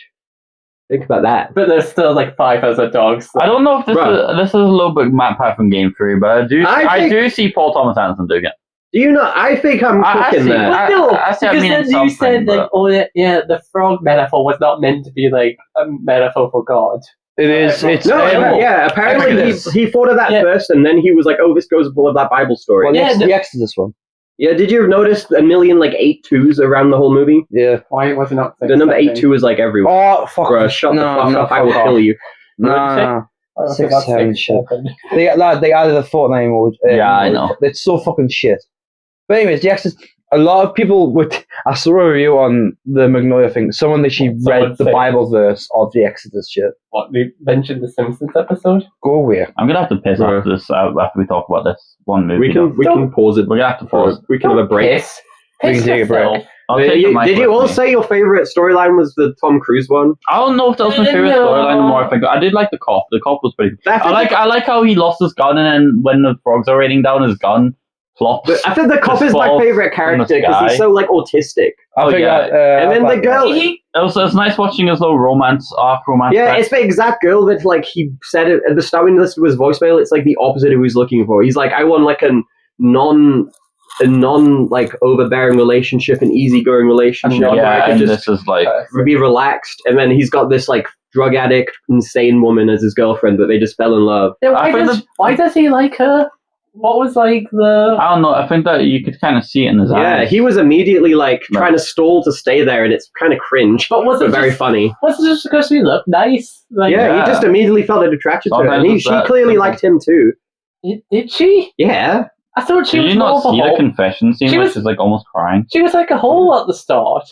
Think about that. But there's still like 5 other dogs. I don't know if Right. this is a little bit Matt Python game theory, but I do see Paul Thomas Anderson doing it. Do you know? I think I'm I cooking see. that. I- no, I see, I because mean, then you something, said like, but- oh yeah, the frog metaphor was not meant to be like a metaphor for God. It is. It's No, well, yeah. Apparently, Exodus. he thought of that Yeah. first, and then he was like, "Oh, this goes with that Bible story." Yeah, the Exodus one. Yeah. Did you notice a million like 8-2s around the whole movie? Yeah. Why was it not? The number 8-2 is like everywhere. Oh fuck! Bruh, shut the fuck up! I will fuck kill off. you. No, What did you say? no. Oh, 6, that's 7 6, shit. 7. They added a Fortnite emoji. Yeah, I emoji. know. It's so fucking shit. But anyways, the Exodus. A lot of people would. I saw a review on the Magnolia thing. Someone actually Someone read the said- Bible verse of the Exodus shit. What we mentioned the Simpsons episode. Go away. I'm gonna have to piss Right. after this. After we talk about this one movie. We can pause it. We're gonna have to Or pause. we can have a break. Piss. We can Piss take a break. yourself. I'll take the mic Did you with all me. say your favorite storyline was the Tom Cruise one? I don't know if that was my favorite No. storyline. The more I think, I did like the cop. The cop was pretty. I think I like how he lost his gun, and then when the frogs are raining down, his gun flops. I think the cop Just is my falls favorite from the character because sky. he's so like autistic. I Oh, think yeah. And then the girl, He- It's nice watching his little romance arc. yeah, it's the exact girl that like he said it at the start when he listened to his voicemail. It's like the opposite of what he's looking for. He's like, I want like a non like overbearing relationship, an easygoing relationship. Yeah, where I yeah, can and just this is like be relaxed. And then he's got this like drug addict, insane woman as his girlfriend, but they just fell in love. Yeah, I think why does he like her? What was like the? I don't know. I think that you could kind of see it in his Yeah, eyes. he was immediately like No. trying to stall to stay there, and it's kind of cringe, But was but it very just, funny. was it just because we look nice? Like, Yeah, Yeah. he just immediately felt attracted to her, and Sometimes it's she that clearly simple. liked him too. did she? Yeah, I thought she Did was you more not of a see the hole. confession scene She where was- she's like almost crying? She was like a hole at the start.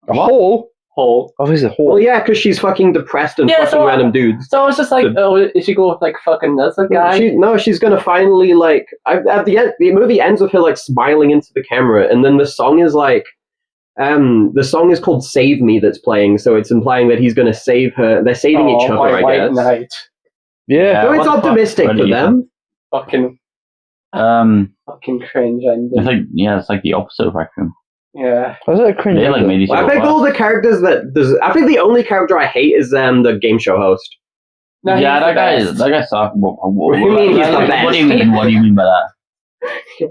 A hole? Hole. Oh, is a hole? well, yeah, because she's fucking depressed and Yeah, fucking so- random dudes. So I was just like, oh, is she go with like fucking another guy? She's gonna finally like at the end. The movie ends with her like smiling into the camera, and then the song is like, the song is called "Save Me" that's playing, so it's implying that he's gonna save her. They're saving each other, I White guess. Knight. Yeah. So what it's the fuck? optimistic What for do you them. Fucking think? cringe ending. It's like it's like the opposite of Requiem. Yeah. Was it a cringe? They like made each Well, I other think all the characters I think the only character I hate is the game show host. No, yeah, he's that the guy. best. That guy sucked. What do you mean he's the best? What do you mean? What do you mean by that?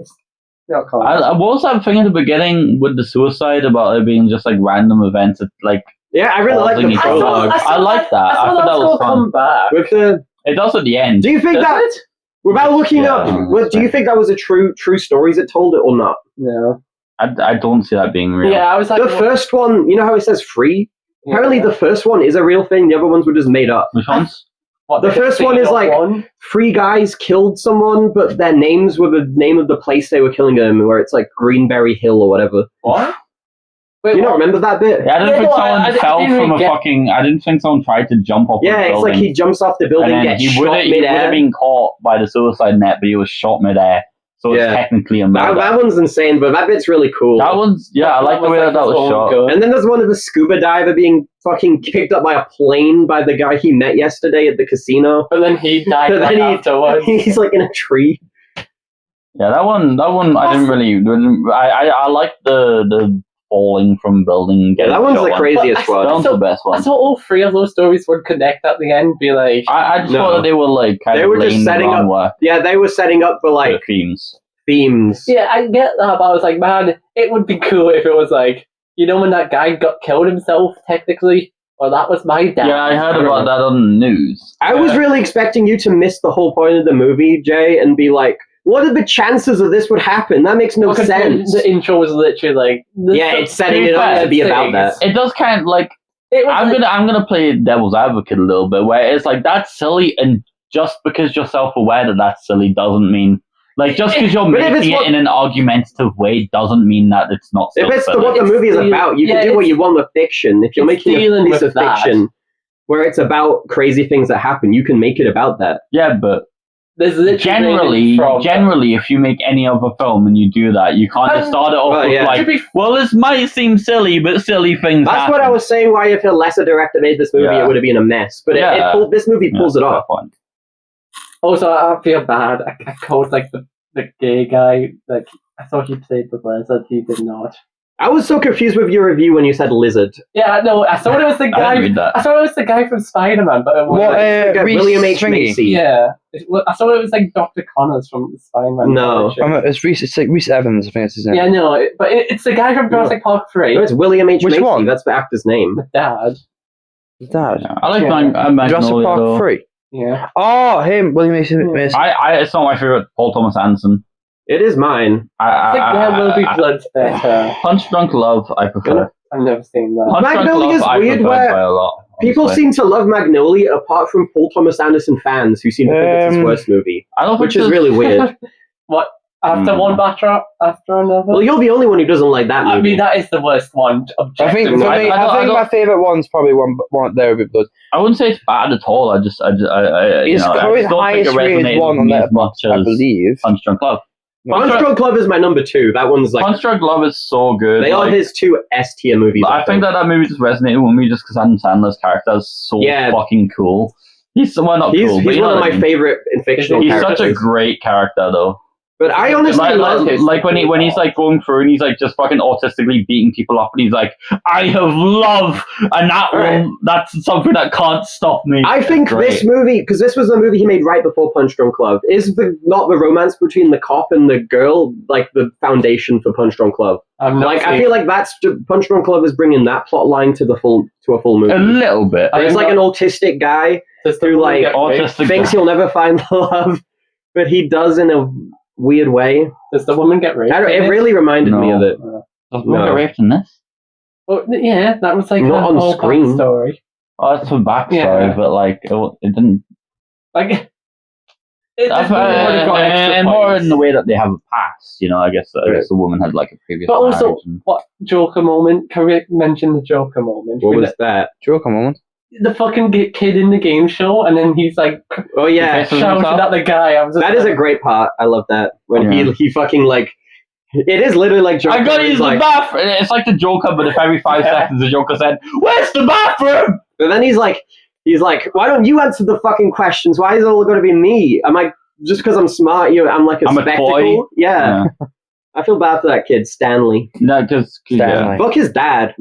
No, come on. What was that thing at the beginning with the suicide about it being just like random events? That, like, Yeah, I really like Causing the each prologue. I like that. I thought that was fun. Come back. With the, It does at the end. do you think Does that, it? without looking Yeah. up, do you think that was a true stories it told it or not? No. I don't see that being real. Yeah, I was like, The first one, you know how it says free? yeah. Apparently the first one is a real thing, the other ones were just made up. Which ones? What, the first one is casino like- one? 3 guys killed someone, but their names were the name of the place they were killing them, where it's like Greenberry Hill or whatever. What? Do you not remember that bit? Yeah, I didn't Yeah, think no, someone I fell didn't from really a get- fucking. I didn't think someone tried to jump off. Yeah, the it's like building. he jumps off the And building, then gets he shot would have midair. been caught by the suicide net, but he was shot midair. So it's Yeah. technically a That, murder. that one's insane, but that bit's really cool. That one's, yeah, I like the way that his was own shot. gun. And then there's one of the scuba diver being fucking kicked up by a plane by the guy he met yesterday at the casino. But then he died But right then afterwards. he's like in a tree. Yeah, that one, I didn't really. I like the falling from building. Yeah, Getting that one's shot the one. craziest But I- one. That one's So- the best I one. thought all 3 of those stories would connect at the end, be like, I just No. thought that they were like kind They of were just laying the setting up, groundwork Yeah, they were setting up for for like the themes. themes. yeah, I get that, but I was like, man, it would be cool if it was like, you know, when that guy killed himself, technically? Or that was my dad. Yeah, I heard about that on the news. I was really expecting you to miss the whole point of the movie, Jay, and be like, what are the chances of this would happen? That makes no Because sense. The intro was literally like, Yeah, it's setting it up to be about that. It does kind of like It was like, I'm gonna play devil's advocate a little bit, where it's like that's silly, and just because you're self-aware that that's silly doesn't mean like just because you're But if it's making what- it in an argumentative way doesn't mean that it's not. If Still it's silly. what the movie is It's about, you yeah, can do what it's- you want with fiction. If you're it's making a dealing piece with of that. fiction where it's about crazy things that happen, you can make it about that. Yeah, but there's generally, literally from- if you make any other film and you do that, you can't just start it off Well, with yeah. like, To be- well, this might seem silly, but silly things That's happen. what I was saying. Why if a lesser director made this movie, Yeah. it would have been a mess. But Yeah. this movie pulls it fair off. point. Also, I feel bad. I called like the gay guy. Like I thought he played the lizard. He did not. I was so confused with your review when you said lizard. Yeah, no. I thought it was the I guy. didn't read that. I thought it was the guy from Spider-Man, but it was What, Like, Reese William H. Stringy? Macy. yeah. I thought it was like Dr. Connors from Spider-Man. No. It's Reese. It's like Reese Evans. I think it's his name. Yeah, no. But it's the guy from Jurassic Park 3. No, it's William H. Which Macy. one? That's the actor's name. The dad. His dad. Yeah, I like Yeah. Magnolia. Jurassic Park though. 3. Yeah. Oh, him. William Mason. It's not my favorite Paul Thomas Anderson. It is mine. I think There Will Be Blood better. Punch Drunk Love, I prefer. I've never seen that. Punch Drunk Magnolia's Love, I weird prefer where by a lot. People honestly. seem to love Magnolia, apart from Paul Thomas Anderson fans who seem to think it's his worst movie, I don't think which is there's- really weird. What? After Hmm. one after another? Well, you're the only one who doesn't like that movie. I mean, that is the worst one. I think for me, I I don't- think my favorite one's probably one There Will Be Blood. I wouldn't say it's bad at all. I just It's you know, I current just don't think it highest rated resonated one with on me as much Letterboxd, I as believe. Punch Drunk Love. Punch Drunk Love is my number 2. That one's like Punch Drunk Love is so good. they are like, his 2 S tier movies. I think that movie just resonated with me just because Adam Sandler's character is so Yeah. fucking cool. He's well, not he's cool, but he's you know one of what I my mean. favorite in fictional He's characters. such a great character though. But I honestly love Like when he's like going through and he's like just fucking autistically beating people up and he's like, I have love, and that's something that can't stop me. I think Great. this movie, because this was the movie he made right before Punch Drunk Love, is not the romance between the cop and the girl like the foundation for Punch Drunk Love? I feel like that's Punch Drunk Love is bringing that plot line to a full movie. a little bit. Where it's like an autistic guy who like Autistic thinks guy. he'll never find love, but he does in a weird way. Does the woman get raped? It really reminded me of it. Doesn't get raped in this. Oh, yeah, that was like Not her on whole screen. story. Oh, it's a backstory, Yeah. but like it didn't. Like, it just would've got extra And more points. in the way that they have a past, you know. I guess the woman had like a previous. But also, marriage and- what Joker moment? Can we mention the Joker moment? What With was that? Joker moment. the fucking kid in the game show, and then he's like Oh yeah, Okay, shouting at the guy. I was just that is a like, great part. I love that when Yeah. he fucking like. It is literally like Joker. I gotta use like, the bathroom. It's like the Joker, but if every 5 Yeah. seconds the Joker said, "Where's the bathroom?" And then he's like, why don't you answer the fucking questions? Why is it all going to be me? Am I just because I'm smart? I'm like a I'm a spectacle. toy. Yeah. I feel bad for that kid, Stanley. No, because Stanley. Fuck his dad.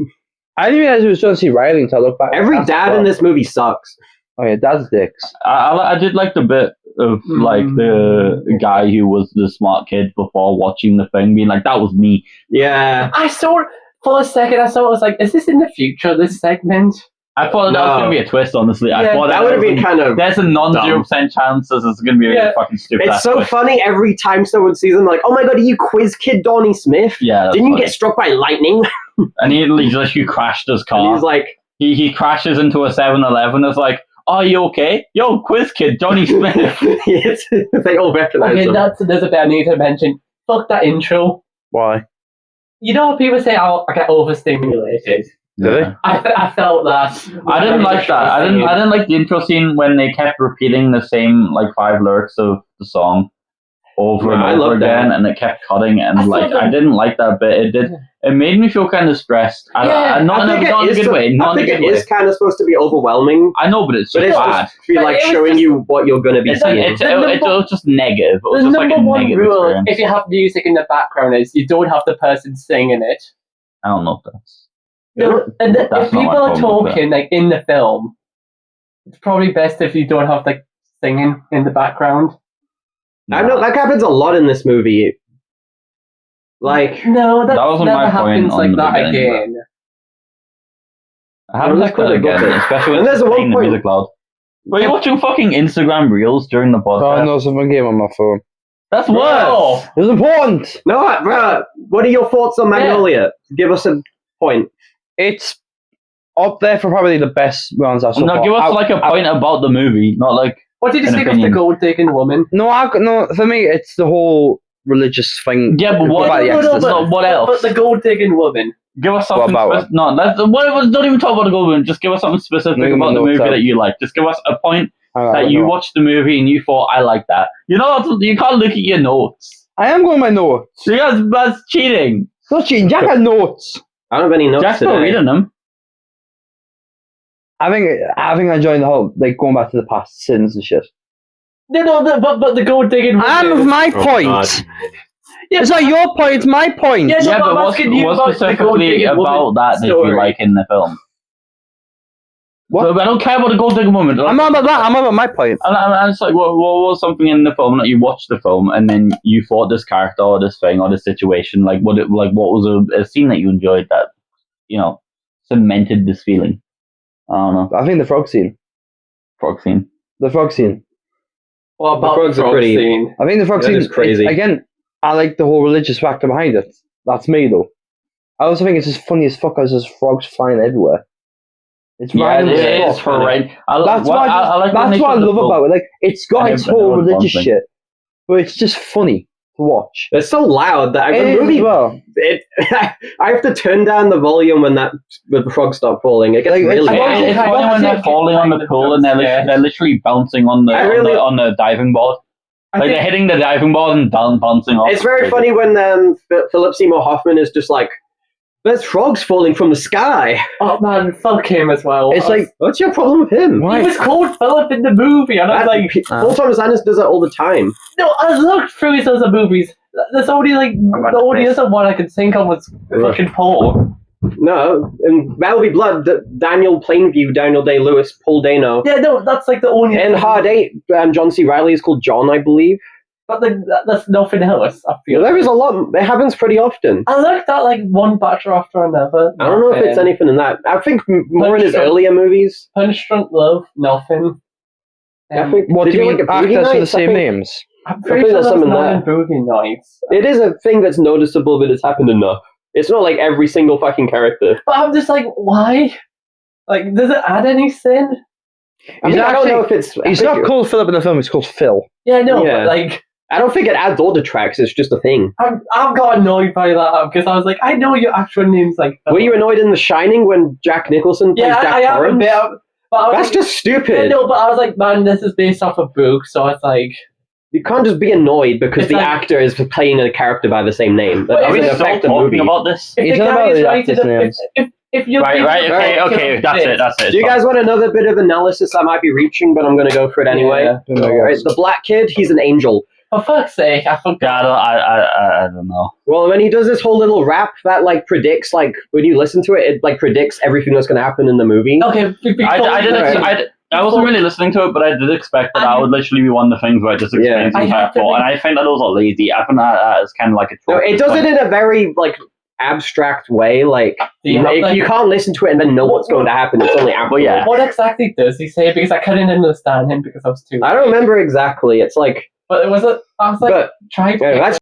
I didn't realize it was John C. Reilly until I looked back. Every dad in this movie sucks. Oh yeah, dad's dicks. I did like the bit of like the guy who was the smart kid before watching the thing, being like, "That was me." Yeah. I saw it for a second. I was like, "Is this in the future? This segment?" I thought that was going to be a twist, honestly. I Yeah, thought That would have been kind of. There's a non-0% chance this is going to be a really fucking stupid. It's so twist. funny every time someone sees him, like, oh my god, are you quiz kid Donnie Smith? Yeah, that's Didn't you funny. get struck by lightning? And he literally crashed his car. And he's like, He crashes into a 7-Eleven. It's like, "Are you okay? Yo, quiz kid, Johnny Smith." yes, they all recognize him. There's a bit I need to mention. Fuck that intro. Why? You know how people say, "Oh, I get overstimulated." Really? I felt that. I didn't like that. I didn't like the intro scene when they kept repeating the same like 5 lyrics of the song over Yeah, I and over love that. again, and it kept cutting, and I like thought I didn't like that bit. It made me feel kind of stressed. Yeah, Not in a good way. I think it is kind of supposed to be overwhelming, I know, but it's but just it's bad. just be But like it was showing just- you what you're going to be It's like seeing. it was just negative. It was The just like number a one negative rule, experience. if you have music in the background, is you don't have the person singing it. I don't know if that's. And That's if not my people are problem with talking like in the film, it's probably best if you don't have like singing in the background. I know that happens a lot in this movie. Like, No, that wasn't never my point happens on like the that beginning, again. I haven't Well, looked at it that's again, cool, but- especially when And it's there's playing one the point- music loud. Were you watching fucking Instagram reels during the podcast? Oh no, someone game on my phone. That's Bro, worse. It was important. no, bruh, what are your thoughts on Magnolia? Give us a point. It's up there for probably the best ones I've so No, far. give us like a point about the movie, not like. what did you An think opinion. of the gold digging woman? No, for me, it's the whole religious thing. Yeah, but what? About the exorcism. but what else? But the gold digging woman. Give us something. What about No, don't even talk about the Goldman. Just give us something specific Maybe about the my movie notes that you like. Just give us a point Hang on, that I you know. watched the movie and you thought, "I like that." You know, you can't look at your notes. I am going my notes. That's cheating. It's not cheating. Jack had notes. I don't have any notes Jack's not today. reading them. I think I enjoyed the whole like going back to the past sins and shit. But the gold digging woman. And my Oh, point. God. Yeah, It's not your point. It's my point. Yeah, no, Yeah, but but I'm what asking you about the specifically gold-digging about woman that did story. you like in the film? What? But I don't care about the gold digger woman. I'm not about that. I'm about my point. And it's like, what was something in the film that you watched the film and then you thought this character or this thing or this situation, what was a scene that you enjoyed that, cemented this feeling? I don't know. I think the frog scene. Frog scene. The frog scene. What about The frogs the are frog pretty- scene? I think the frog That scene is crazy. Again, I like the whole religious factor behind it. That's me though. I also think it's just funny as fuck as there's frogs flying everywhere. It's Yeah, random it as is fuck. for right. That's what I love about it. Like it's got And its everybody whole knows religious one thing. shit, but it's just funny to watch. It's so loud that It the is movie. as well. I have to turn down the volume when the frogs stop falling. It gets Like, really it's loud. It's funny when they're falling on the pool and they're literally bouncing on the I really- on the diving board. Like they're hitting the diving board and bouncing off. It's very funny when Philip Seymour Hoffman is just like, "There's frogs falling from the sky." Oh man, fuck him as well. It's like What's your problem with him? why? he was called Philip in the movie, and I was like, Paul Thomas Anderson does that all the time. no, I looked through his other movies. There's only like the only other one I could think of was fucking Paul. No, in That'll Be Blood, Daniel Plainview, Daniel Day-Lewis, Paul Dano. Yeah, no, that's like the only. In Hard Eight, John C. Reilly is called John, I believe. But like, that's nothing else. I feel. There is a lot. It happens pretty often. I looked at like one Bachelor after another. I don't know if it's nothing. anything in that. I think more in his Punch Drunk- earlier movies. Punch Drunk Love, nothing. I think. What did do you mean like a Boogie actors with the Nights? I same think names? I'm I pretty think sure there's that's something not there. in Boogie Nights. It is a thing that's noticeable, but it's happened enough. It's not like every single fucking character. But I'm just like, why? Like, does it add anything? I mean, I don't know if it's. I He's think not called Philip in the film. He's called Phil. Yeah, no, Yeah. but like, I don't think it adds or detracts. It's just a thing. I got annoyed by that because I was like, I know your actual name's like. Were you annoyed in The Shining when Jack Nicholson plays Yeah, Jack I am a Torrance? bit. But I was That's like, just stupid. yeah, no, but I was like, man, this is based off a book, so it's like. You can't just be annoyed because It's the like- actor is playing a character by the same name. That But Are we doesn't still affect the talking movie. about this? If It's the not guy about is the rated, actors' names. if you Okay, that's it. Do you guys want another bit of analysis? I might be reaching, but I'm going to go for it anyway. Yeah. Oh my Alright, God. the black kid, he's an angel. For fuck's sake, I forgot. Yeah, I don't know. Well, when he does this whole little rap that like predicts, like when you listen to it, it like predicts everything that's going to happen in the movie. Okay, I wasn't really listening to it, but I did expect that that would literally be one of the things where it just explains the entire plot, and I think that those are lazy. I think that is kind of like a trope. No, it does it in a very like abstract way. Like you can't listen to it and then know what's going to happen. It's only after. Yeah. What exactly does he say? Because I couldn't understand him because I was too. I don't remember exactly. It's like. But it was a. I was like trying to.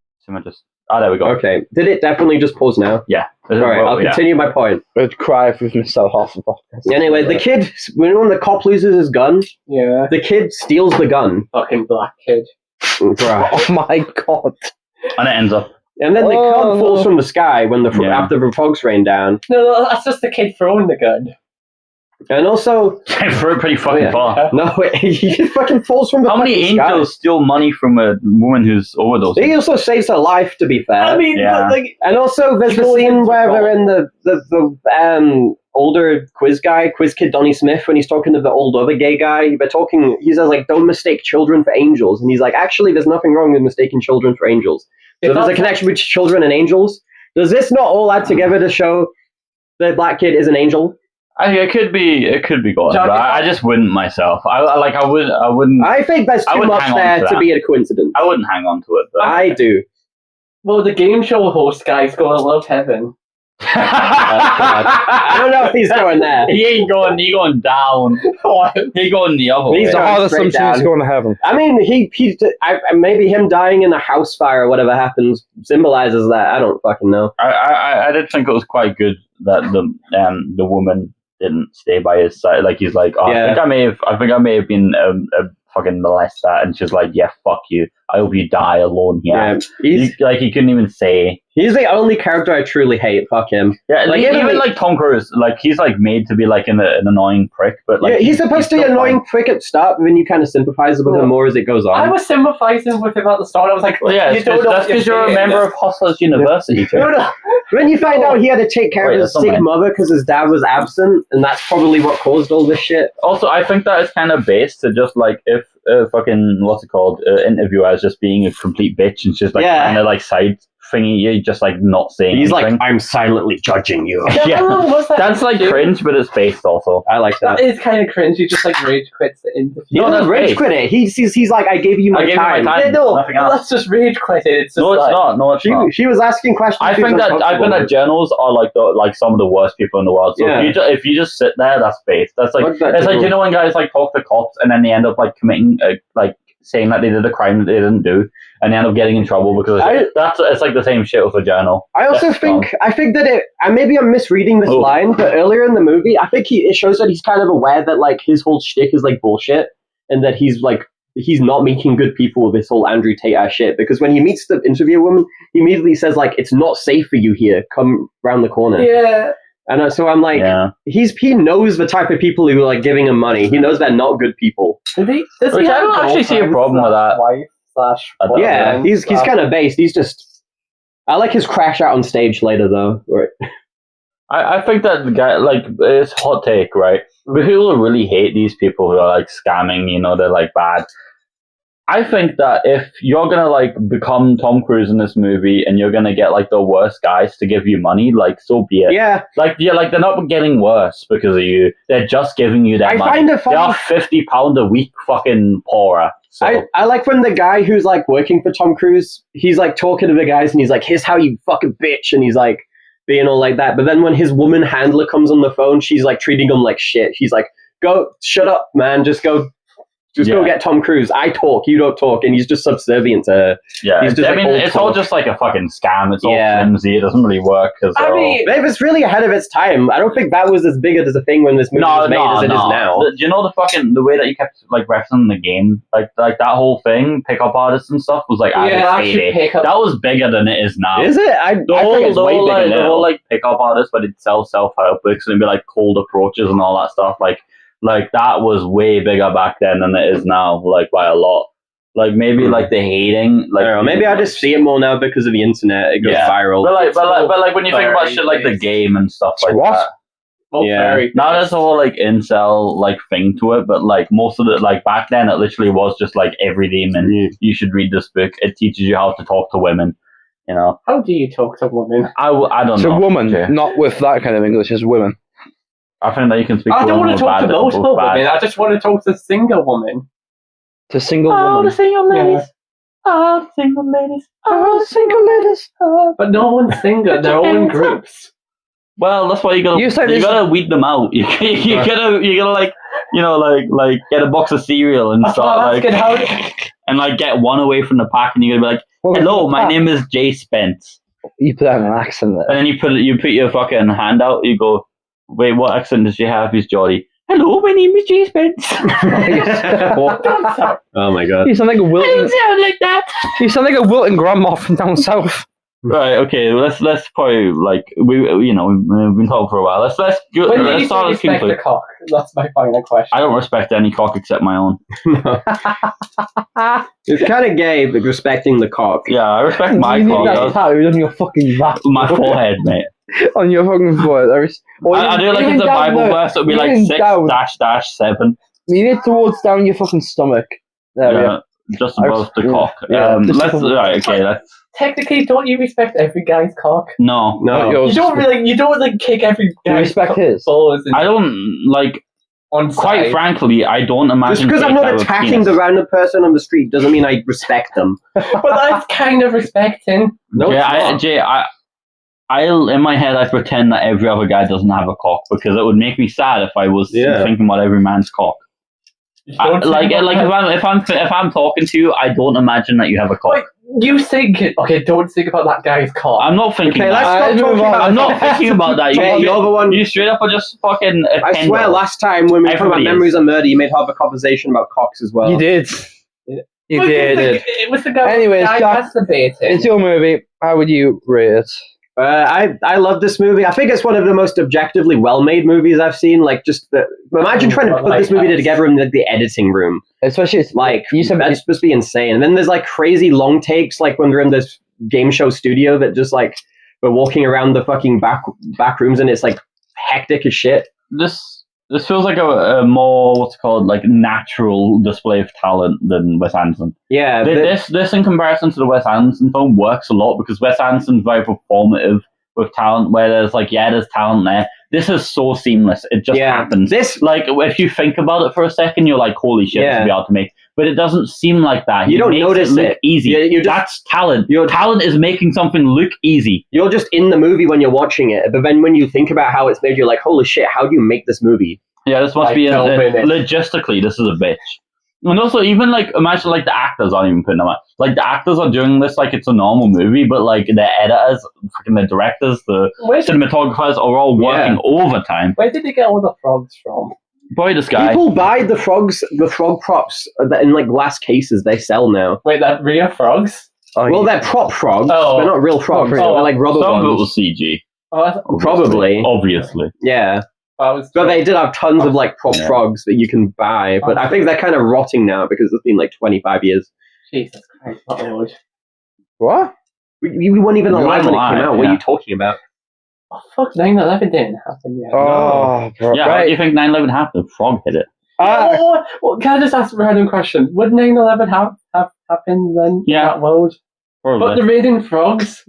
Yeah, there we go. Okay. Did it definitely just pause now? Yeah. All right. I'll continue my point. I'd cry if we've missed out half the podcast. Anyway, the kid. When the cop loses his gun, the kid steals the gun. Fucking black kid. Bruh. Oh my god. And it ends up. And then the gun falls from the sky when after the frogs rain down. No, that's just the kid throwing the gun. And also, They threw it pretty fucking far. no, he just fucking falls from the. How many fucking angels steal money from a woman who's overdosed? He also saves her life, to be fair. I mean, Yeah. but, like, And also, there's the People scene into where it. they're in the older quiz kid Donnie Smith, when he's talking to the old other gay guy. They're talking. He says like, "Don't mistake children for angels," and he's like, "Actually, there's nothing wrong with mistaking children for angels." So there's a connection between children and angels. Does this not all add together to show that black kid is an angel? It could be going, but I just wouldn't myself. I wouldn't. I think there's too much there to be a coincidence. I wouldn't hang on to it. But. I do. well, the game show host guy's gonna love heaven. I don't know if he's going there. He ain't going. He going down. He going the other way. He's It's a going hard straight assumption he's down. going to heaven. I mean, maybe him dying in a house fire or whatever happens symbolizes that. I don't fucking know. I did think it was quite good that the woman didn't stay by his side. Like he's like, oh, Yeah. I think I may have been a fucking molester, and she's like, yeah, fuck you. I hope you die alone here. Yeah, He couldn't even say. he's the only character I truly hate. Fuck him. Yeah, Like, even like Tom Cruise, like he's like made to be like an annoying prick, but like Yeah, he's supposed to be still annoying prick at start, but then you kind of sympathize with him more as it goes on. I was sympathizing with him at the start. I was like, Well, yeah, you don't know that's what you're because you're a saying. member of Hustlers University. Too. No. When you find out he had to take care Wait, of his that's not sick mine. mother because his dad was absent, and that's probably what caused all this shit. Also, I think that is kind of based to just like if fucking what's it called interviewer is just being a complete bitch and just like Yeah. kind of like side thingy you, just like not saying He's anything. like, I'm silently judging you. Yeah. Was that That's like cringe, but it's based also. I like That that. is kind of cringe. He just like rage quits the interview. No, No, that's that's rage based. quit it. He's like, I gave you my I gave you my time. time. Yeah, no, Nothing else. that's just rage quitting. It's just No, it's like, not. No, it's not. She was asking questions. I she was think that uncomfortable journals are like some of the worst people in the world. So Yeah. if you just sit there, that's based. That's like What's that it's like do? you know when guys like talk to cops and then they end up like committing like saying that they did a crime that they didn't do and they end up getting in trouble because it's like the same shit with a journal. I also That's think that it. And maybe I'm misreading this Oh. line, but earlier in the movie, I think it shows that he's kind of aware that like his whole shtick is like bullshit, and that he's not making good people with this whole Andrew Tate ass shit. Because when he meets the interview woman, he immediately says like, "It's not safe for you here. Come round the corner." yeah. And so I'm like, Yeah. he knows the type of people who are like giving him money. He knows they're not good people. Does he Which I have don't actually see a problem with that. Wife I don't Yeah, know. he's kind of based. He's just. I like his crash out on stage later though. Where I think that the guy like it's hot take, right? But people really hate these people who are like scamming, you know, they're like bad. I think that if you're gonna like become Tom Cruise in this movie and you're gonna get like the worst guys to give you money, like so be it. yeah, Like they're not getting worse because of you. They're just giving you that I money. find it They funny. are £50 a week fucking poorer. So I like when the guy who's like working for Tom Cruise, he's like talking to the guys and he's like, "Here's how you fucking bitch," and he's like being all like that. But then when his woman handler comes on the phone, she's like treating him like shit. She's like, "Go, shut up, man. Just go get Tom Cruise. I talk, you don't talk," and he's just subservient to her. yeah, he's just, I like, mean, old it's all talk. just like a fucking scam. It's all Yeah. flimsy. It doesn't really work because I mean, It was really ahead of its time. I don't think that was as big as a thing when this movie was made as it is now. Do you know the way that you kept like referencing the game, like that whole thing, pickup artists and stuff was like at its actually heyday. pick up. That was bigger than it is now. Is it? I think it's way bigger the now. whole like pickup artists, but it'd sell self-help books and it'd be like cold approaches and all that stuff. Like that was way bigger back then than it is now, like by a lot. Like maybe like the hating, like I don't know, maybe I just see it more now because of the internet. It goes Yeah. viral. But like when you think about shit like the game and stuff like What? that. Both Yeah. very Now nice. there's a whole like incel like thing to it, but like most of it, like back then, it literally was just like everyday men. You should read this book. It teaches you how to talk to women. You know, How do you talk to women? I don't It's know. a woman, Jay. not with that kind of English, it's women. I think that you can speak. I don't women want to talk to with bad- multiple with bad- women. I just want to talk to a single woman. It's a single All woman. the single ladies. All the single ladies. All the single ladies. But no one's single. They're all in groups. Well, that's why you gotta You said you this- gotta weed them out. You gotta like like get a box of cereal and start like and like get one away from the pack, and you're gonna be like, "Hello, my name is Jay Spence," You put that in an accent there. and then you put your fucking hand out. You go, "Wait, what accent does she have?" He's Geordie. Hello, my name is Jay Spence. Don't sound- Oh my god. You sound like a I don't Wilton. sound like that. You sound like a Wilton grandma from down south. Right. Okay. Let's probably like we've been talking for a while. Let's When do you let's start with respect the conclude. cock? That's my final question. I don't respect any cock except my own. It's kind of gay, but respecting the cock. Yeah, I respect my You need cock. that That's tattooed on your fucking back. my forehead, mate. On your fucking forehead. I do like it's a Bible verse. It'll be like 6-7. You need towards down your fucking stomach. There we Yeah, go. just above the cock. Yeah, just Let's above- right. Okay. Let's Technically, don't you respect every guy's cock? no. No. Yours. You don't like kick every You guy's respect cock his. balls and I don't like. on Quite side. frankly, I don't imagine. Just because I'm Jake not have a attacking penis. the random person on the street doesn't mean I respect them. But that's kind of respecting. No, it's not. Jay, I'll in my head I pretend that every other guy doesn't have a cock because it would make me sad if I was Yeah. thinking about every man's cock. You don't think about that. If I'm talking to you, I don't imagine that you have a cock. Like, you think, okay, don't think about that guy's cock. I'm not thinking. Okay, let's that. stop talking about I'm not thinking about that. Okay, you're the one. You straight up are just fucking. I swear, last time when we were talking about Everybody memories of murder, you made half a conversation about cocks as well. You did. You Well, did. It was the guy. Anyways, guy Jack, masturbating. It's your movie. How would you rate it? I love this movie. I think it's one of the most objectively well-made movies I've seen. Like, just imagine trying to put this movie together in the editing room. Especially, it's Like, you said, that's supposed to be insane. And then there's like crazy long takes, like when they're in this game show studio that just like we're walking around the fucking back rooms, and it's like hectic as shit. This feels like a more what's it called, like natural display of talent than Wes Anderson. Yeah, This in comparison to the Wes Anderson film works a lot because Wes Anderson's very performative with talent. Where there's like there's talent there. This is so seamless. It just happens. This Like if you think about it for a second, you're like, holy shit, this Yeah. will be hard to make. But it doesn't seem like that. You He don't makes notice it look it. easy. You just- That's talent. you're- Talent is making something look easy. you're just in the movie when you're watching it, but then when you think about how it's made, you're like, holy shit, how do you make this movie? Yeah, this must Like be filming it. logistically. This is a bitch. And also, even like imagine like the actors aren't even putting them out. Like the actors are doing this like it's a normal movie, but like the editors, fucking the directors, the Where did, cinematographers are all working overtime. where did they get all the frogs from? Boy, this guy. People buy the frog props that in like glass cases they sell now. Wait, that real frogs? Well, they're prop frogs. Oh. They're not real frogs. Not real. They're like rubber Some of it ones. was CG. Oh, that's, Probably. Obviously. Yeah. I was. But they did have tons of like prop Yeah. frogs that you can buy. But I think they're kind of rotting now because it's been like 25 years. Jesus Christ, not old. what? We weren't even We alive weren't when it came alive, out. What yeah. are you talking about? Oh fuck, 9/11 didn't happen yet. Oh, bro. Yeah, how do right. you think 9/11 happened? Frog hit it. Well, can I just ask a random question? Would 9/11 have happened then Yeah. in that world? But Probably. they're raiding frogs.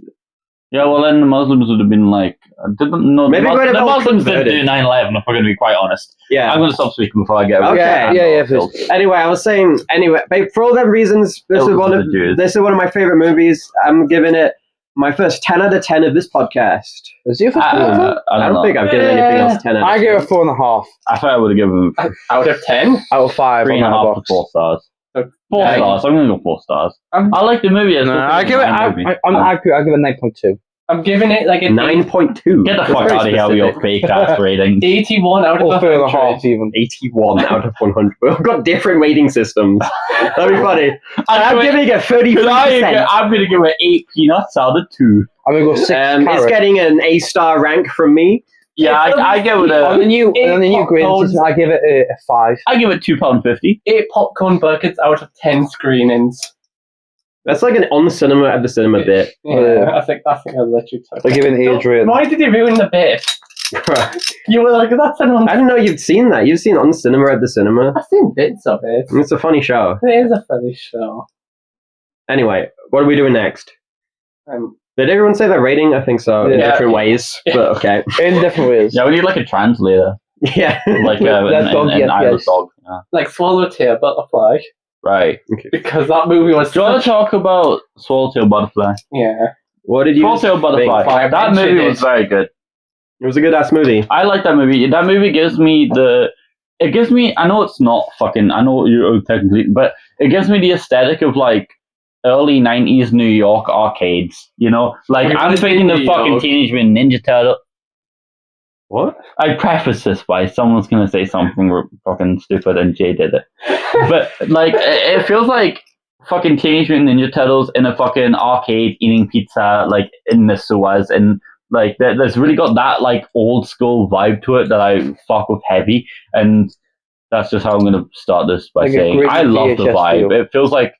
Yeah, well then the Muslims would have been like, didn't no. Maybe the, we'd have the all Muslims didn't converted. do 9/11. If we're going to be quite honest, Yeah. I'm going to stop speaking before I get. Okay. Yeah, please. Anyway, I was saying. Anyway, but for all them reasons, this It is was one the of Jews. my favorite movies. I'm giving it my first 10 out of 10 of this podcast. Is you for I I don't don't think know. I've given anything else 10 out of 10. I give it 4.5 I thought I would have given Out of 10? out of 5 on that 3.5 to box. 4 stars. So, 4 yeah, stars. I'm going to go 4 stars. I'm, I like the movie. No, I give it. I'm accurate. I give it 9.2. I'm giving it like an 9.2. Get the That's fuck very out of here with your specific. fake ass ratings. 81 out of Or 100. 3.5 even. 81 out of 100. We've got different rating systems. That'd be funny. I'm giving it 33%. I'm going to give it 8 peanuts out of 2. I'm gonna go 6 It's carrots. getting an A-star rank from me. Yeah, I give it On the a. new grading popcorns. system, I give it a 5. I give it £2.50. 8 popcorn buckets out of 10 screenings. That's like an on cinema at the cinema bit. Yeah, I think I'll let you talk. I give it an age rating. Why did you ruin the bit? You were like, that's an I didn't know you'd seen that. You've seen On Cinema at the Cinema. I've seen bits of it. It's a funny show. It is a funny show. Anyway, what are we doing next? Did everyone say their rating? I think so. In Yeah. different ways. But okay. In different ways. Yeah, we need like a translator, Yeah. like That dog, an yes, Irish yes. dog. Yeah. Like Swallowtail Butterfly. Right. Because that movie was Do you want to talk about Swallowtail Butterfly? Yeah. What did you Swallowtail Butterfly. think? That movie was very good. It was a good ass movie. I like that movie. That movie gives me I know it's not fucking, I know you're technically, but it gives me the aesthetic of like early 90s New York arcades, you know? Like, We've I'm lived thinking in of New fucking York. Teenage Mutant Ninja Turtle. What? I preface this by someone's gonna say something fucking stupid and Jay did it. But, like, it feels like fucking Teenage Mutant Ninja Turtles in a fucking arcade eating pizza, like, in the sewers, and like there's really got that like old school vibe to it that I fuck with heavy, and that's just how I'm gonna start this by Like a saying great I love the VHS vibe. feel. It feels like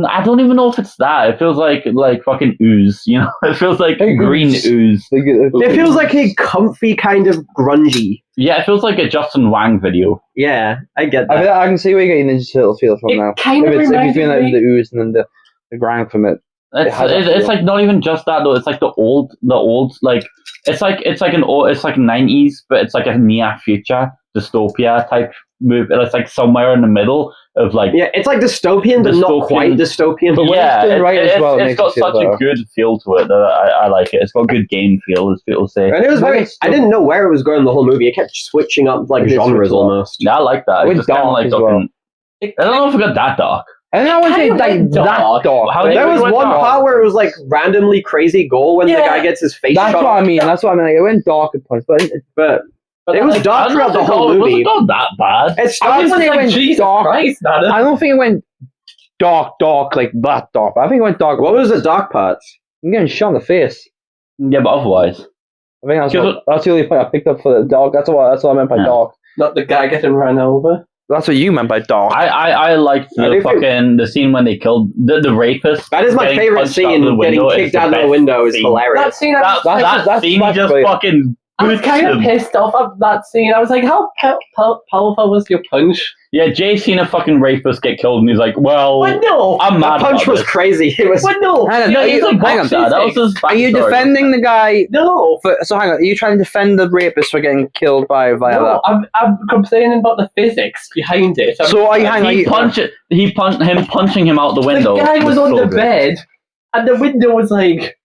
I don't even know if it's that. It feels like fucking ooze, you know. It feels like Like green ooze. ooze. It feels like a comfy kind of grungy. Yeah, it feels like a Justin Wang video. Yeah, I get I, that. I can see where you're getting Ninja Turtle feel from It now. kind of If you're reminded feeling like me. the ooze and then the grind from it. It's has that it's feel. like not even just that though. It's like the old like it's like 90s, but it's like a near future dystopia type move. And it's like somewhere in the middle of like Yeah, it's like dystopian, but not Dystopian. quite dystopian. But when yeah, it's done right as well, it it's makes got it feel such a better. good feel to it that I like it. It's got good game feel, as people say. And it was very. It's I didn't know where it was going the whole movie. It kept switching up like It did genres switch a lot. almost. Yeah, I like that. It It's went just kind of dark like as well. fucking. I don't know if it got that dark. And I wouldn't say kind of like went that dark. dark. How did There it was went one dark? part where it was like randomly crazy gore when the Yeah. guy gets his face That's shot. what I mean. That's what I mean. Like, it went dark at points, but But But it was like, dark I don't throughout the think whole it movie. wasn't that bad. It I starts. wouldn't say it like, went Jesus dark. Christ, man. I don't think it went dark like that dark. I think it went dark. What was the dark parts? I'm getting shot in the face. Yeah, but otherwise, I think Because that's the only point I picked up for the dark. That's what I meant by Yeah. dark. Not the guy getting run over. That's what you meant by dark. I liked I the do think- fucking the scene when they killed the rapist. That is my getting favorite punched out scene. the Getting window. It's kicked the out of the best window is scene. hilarious. That scene, That scene that's just brilliant. fucking I was kind of him. pissed off at that scene. I was like, how powerful was your punch? Yeah, Jay's seen a fucking rapist get killed, and he's like, "Well, What? No. I'm mad That punch about was this." crazy. It was. What? No. Hang on, No, are he's you- a hang on. boxer. That was his Are you backstory. defending the guy? No. So hang on. Are you trying to defend the rapist for getting killed by No, Viola? I'm complaining about the physics behind it. So are you hang on? Him punching him out the window. The guy was on so the good. bed, and the window was like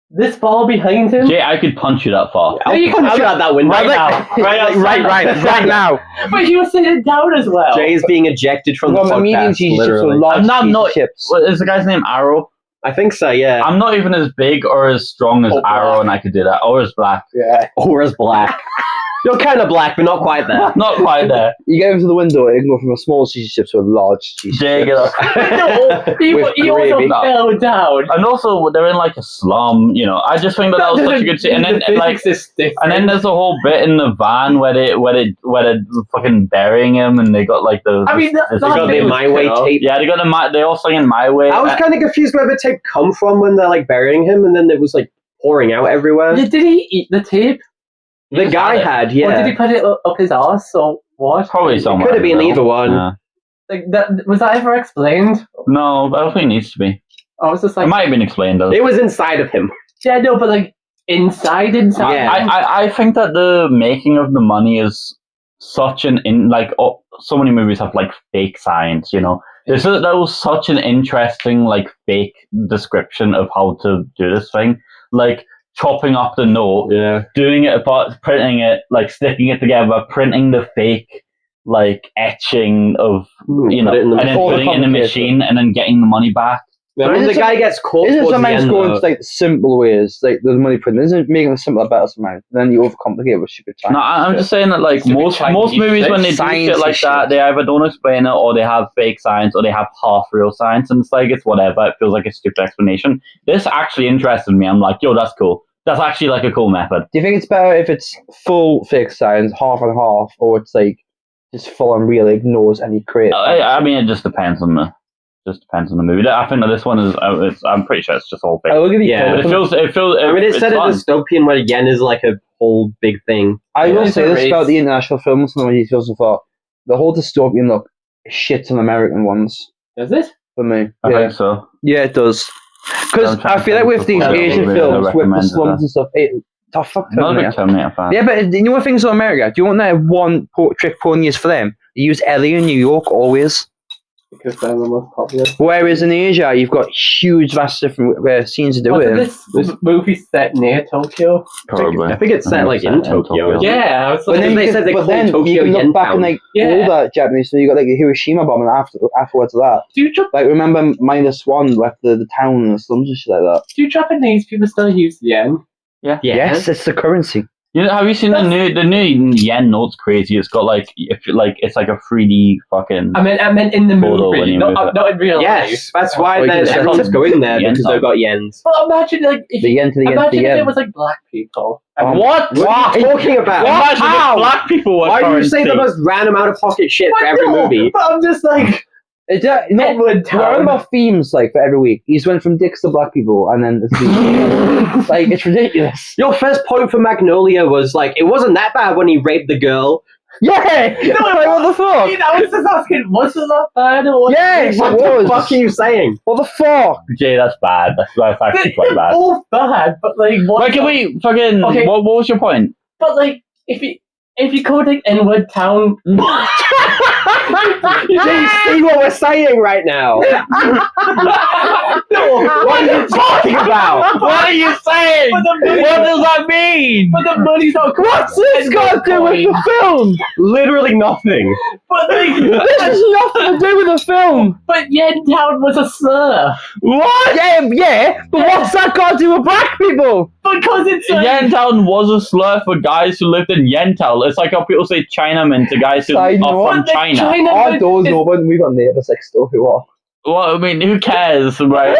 this far behind him. Jay, I could punch you that far. I'll you punch you out that window. Right now. right now. But he was sitting down as well. Jay is being ejected from Well, the the medium podcast. cheese chips Literally. or large I'm not- cheese chips. What is the guy's name? Arrow. I think so. Yeah. I'm not even as big or as strong as Or black. Arrow, and I could do that. Or as black. Yeah. Or as black. You're kind of black, but not quite there. Not quite there. You get into the window, it can go from a small cheese chips to a large cheese Jay, chips. get up. No, he With also gravy. fell down. And also, they're in like a slum. You know, I just think that was such a good scene. And then, The like, physics is different. and then there's a whole bit in the van where they're fucking burying him, and they got like the. I mean, the- that They got bit the was My Way cool. tape. Yeah, they got they all singing My Way. I was kind of confused where the tape come from when they're like burying him, and then it was like pouring out everywhere. Did he eat the tape? The just guy it. had, Or yeah. did he put it up his ass or what? Probably somewhere. Could have in been the either middle. one. Yeah. Like that was that ever explained? No, I don't think it needs to be. I was just It like, might have been explained though. It was inside of him. yeah, no, but like inside. Yeah. I think that the making of the money is such so many movies have like fake science, you know. That was such an interesting like fake description of how to do this thing, like chopping up the note, Yeah. doing it apart, printing it, like sticking it together, printing the fake like etching of you know, Put it in the- and then all the putting it in the complicated. machine and then getting the money back. Now, when Isn't the some- guy gets caught Isn't towards the sometimes end, going though, to like simple ways, like the money printing? Isn't making it simpler better sometimes? Then you overcomplicate it with stupid No, time. I'm just saying that like Stupid most Chinese movies shit. when they do Science-y shit like that, shit. they either don't explain it or they have fake science or they have half real science, and it's like it's whatever. It feels like a stupid explanation. This actually interested me. I'm like, yo, that's cool. That's actually like a cool method. Do you think it's better if it's full fake science, half and half, or it's like just full on really ignores any creative? I mean, it just depends on the movie. I think that this one is. I'm pretty sure it's just all fake. I will give you Yeah. But credit. it feels. I mean, it's it's set in fun. dystopian where yen is like a whole big thing. I will It's say a this race. about the international films and the so far. The whole dystopian look shits on American ones Does it? for me. I Yeah, think so. yeah, it does. Because I'm trying I to feel like think with these before I Asian really films, with the recommend it, slums and stuff, fuck I'm not a big Terminator. Terminator fan. Yeah, but you know what things in America? Do you want that one trick pony is for them? You use Ellie in New York always. Because they're the most popular. Whereas in Asia, you've got huge, vast different scenes to do Wasn't with. this movie set near Tokyo? Probably. I think it's set like in Tokyo. Yeah, I was But like, then, they said they but called then Tokyo you can look back in Yentown. like Yeah. older Japanese, so you got like the Hiroshima bombing afterwards of that. do Like remember -1 left the town and the slums and shit like that. do Japanese people still use yen? Yeah. Yes, it's the currency. You know, have you seen the new yen note's crazy? It's got like it's like a 3D fucking. I meant in the Photo when movie, you move it. not in real life. Yes, that's why Oh, you can everyone's set going there yen because town. they've got yens. Well, imagine like if The yen to the yen to the imagine if yen. it was like black people. What? What are you talking about? Imagine How? if black people were Why do you say the currency. most random out of pocket shit for But every no, movie? But I'm just like It's no, Edward we're on Town. about themes like for every week. He's went from dicks to black people, and then it's like it's ridiculous. Your first point for Magnolia was like, it wasn't that bad when he raped the girl. Yeah, like, what the fuck? I was just asking, was it that bad or was Yes, What it the was. fuck are you saying? What the fuck? Jay, that's bad. That's actually quite They're bad. both bad, but like what? Wait, can we fucking? Okay. What was your point? But like if you called it N-word Town, Do you see what we're saying right now? What are you talking about? What are you saying? But the money- What does that mean? but the money's not. What's this got to do with the film? Literally nothing. But like, This has nothing to do with the film. but Yen Town was a slur What? Yeah, but what's that got to do with black people? because it's like, Yentown was a slur for guys who lived in Yentown. It's like how people say Chinaman to guys who Side are note. from But the China. China- Our doors it's- open. We got neighbours next door who are. Well, I mean, who cares, right?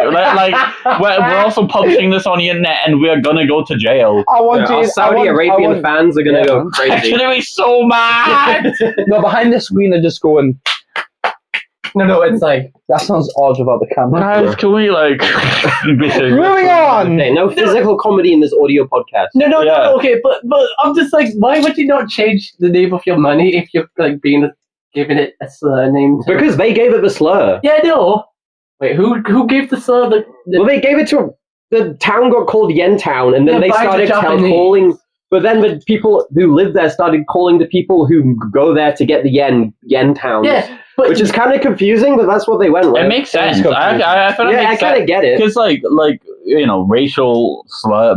We're also publishing this on the internet, and we're gonna go to jail. I want Our you. Saudi Arabian fans are gonna Yeah, go man. I'm crazy. gonna be so mad. No, behind the screen they're just going. no, it's like That sounds odd without the camera. Guys, can we like? Moving on. Okay, no physical comedy in this audio podcast. no, Yeah. okay, but I'm just like, why would you not change the name of your money if you're like giving it a slur name? To Because they gave it the slur. yeah, no. Wait, who gave the slur? Well, they gave it to the town got called Yentown, and then Yeah, they by the started Japanese. calling. But then the people who live there started calling the people who go there to get the Yentown. Yeah, but Which is kind of confusing, but that's what they went with. It makes sense. It's I feel like yeah, it I makes kind sense. of get it. Because like you know, racial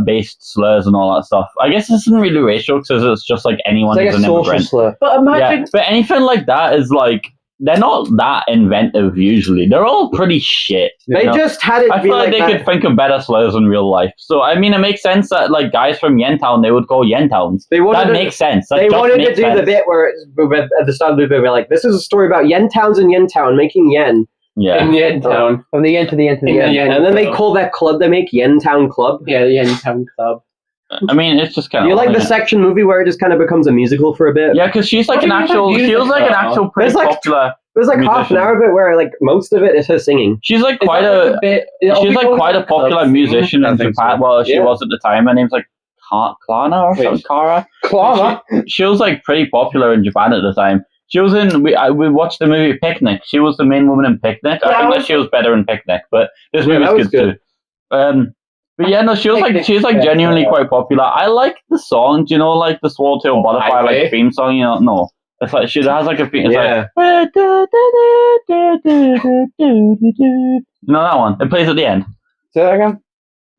based slurs and all that stuff. I guess this isn't really racial because it's just like anyone It's like who's a an social immigrant. slur. but imagine. Yeah, but anything like that is like they're not that inventive usually. They're all pretty shit. you They know? just had it I be feel like they that. could think of better slurs in real life. So I mean, it makes sense that like guys from Yentown they would call Yentowns. They wanted That to, makes sense. That they just wanted to makes do the sense. bit where it's, at the start of the movie, like, this is a story about Yentowns in Yentown making yen. Yeah. In the Yen Town. From the end to the end to In the the end. Yen And then they Town. call that club they make Yentown Club. Yeah, the Yen Town Club. I mean, it's just kind Do of. you like the section movie where it just kind of becomes a musical for a bit? Yeah, because she's like What an do you mean by actual. She was like an musical? actual pretty There's, like, popular. There's like half an musician. hour of it where like most of it is her singing. She's like Is quite that a. like bit? She's like quite a popular musician I in think Japan. so. Well, she Yeah. was at the time. Her name's like Klana or Wait. something. Kara. Clara. She was like pretty popular in Japan at the time. She was in. We watched the movie Picnic. She was the main woman in Picnic. I think that she was better in Picnic, but this Yeah, movie's that was good too. But yeah, no, she was like Picnic's like genuinely better. quite popular. I like the song. Do you know like the Swallowtail Butterfly Highway? like theme song? You know, no, it's like she has like a theme. It's Yeah. like you know that one. It plays at the end. Say that again.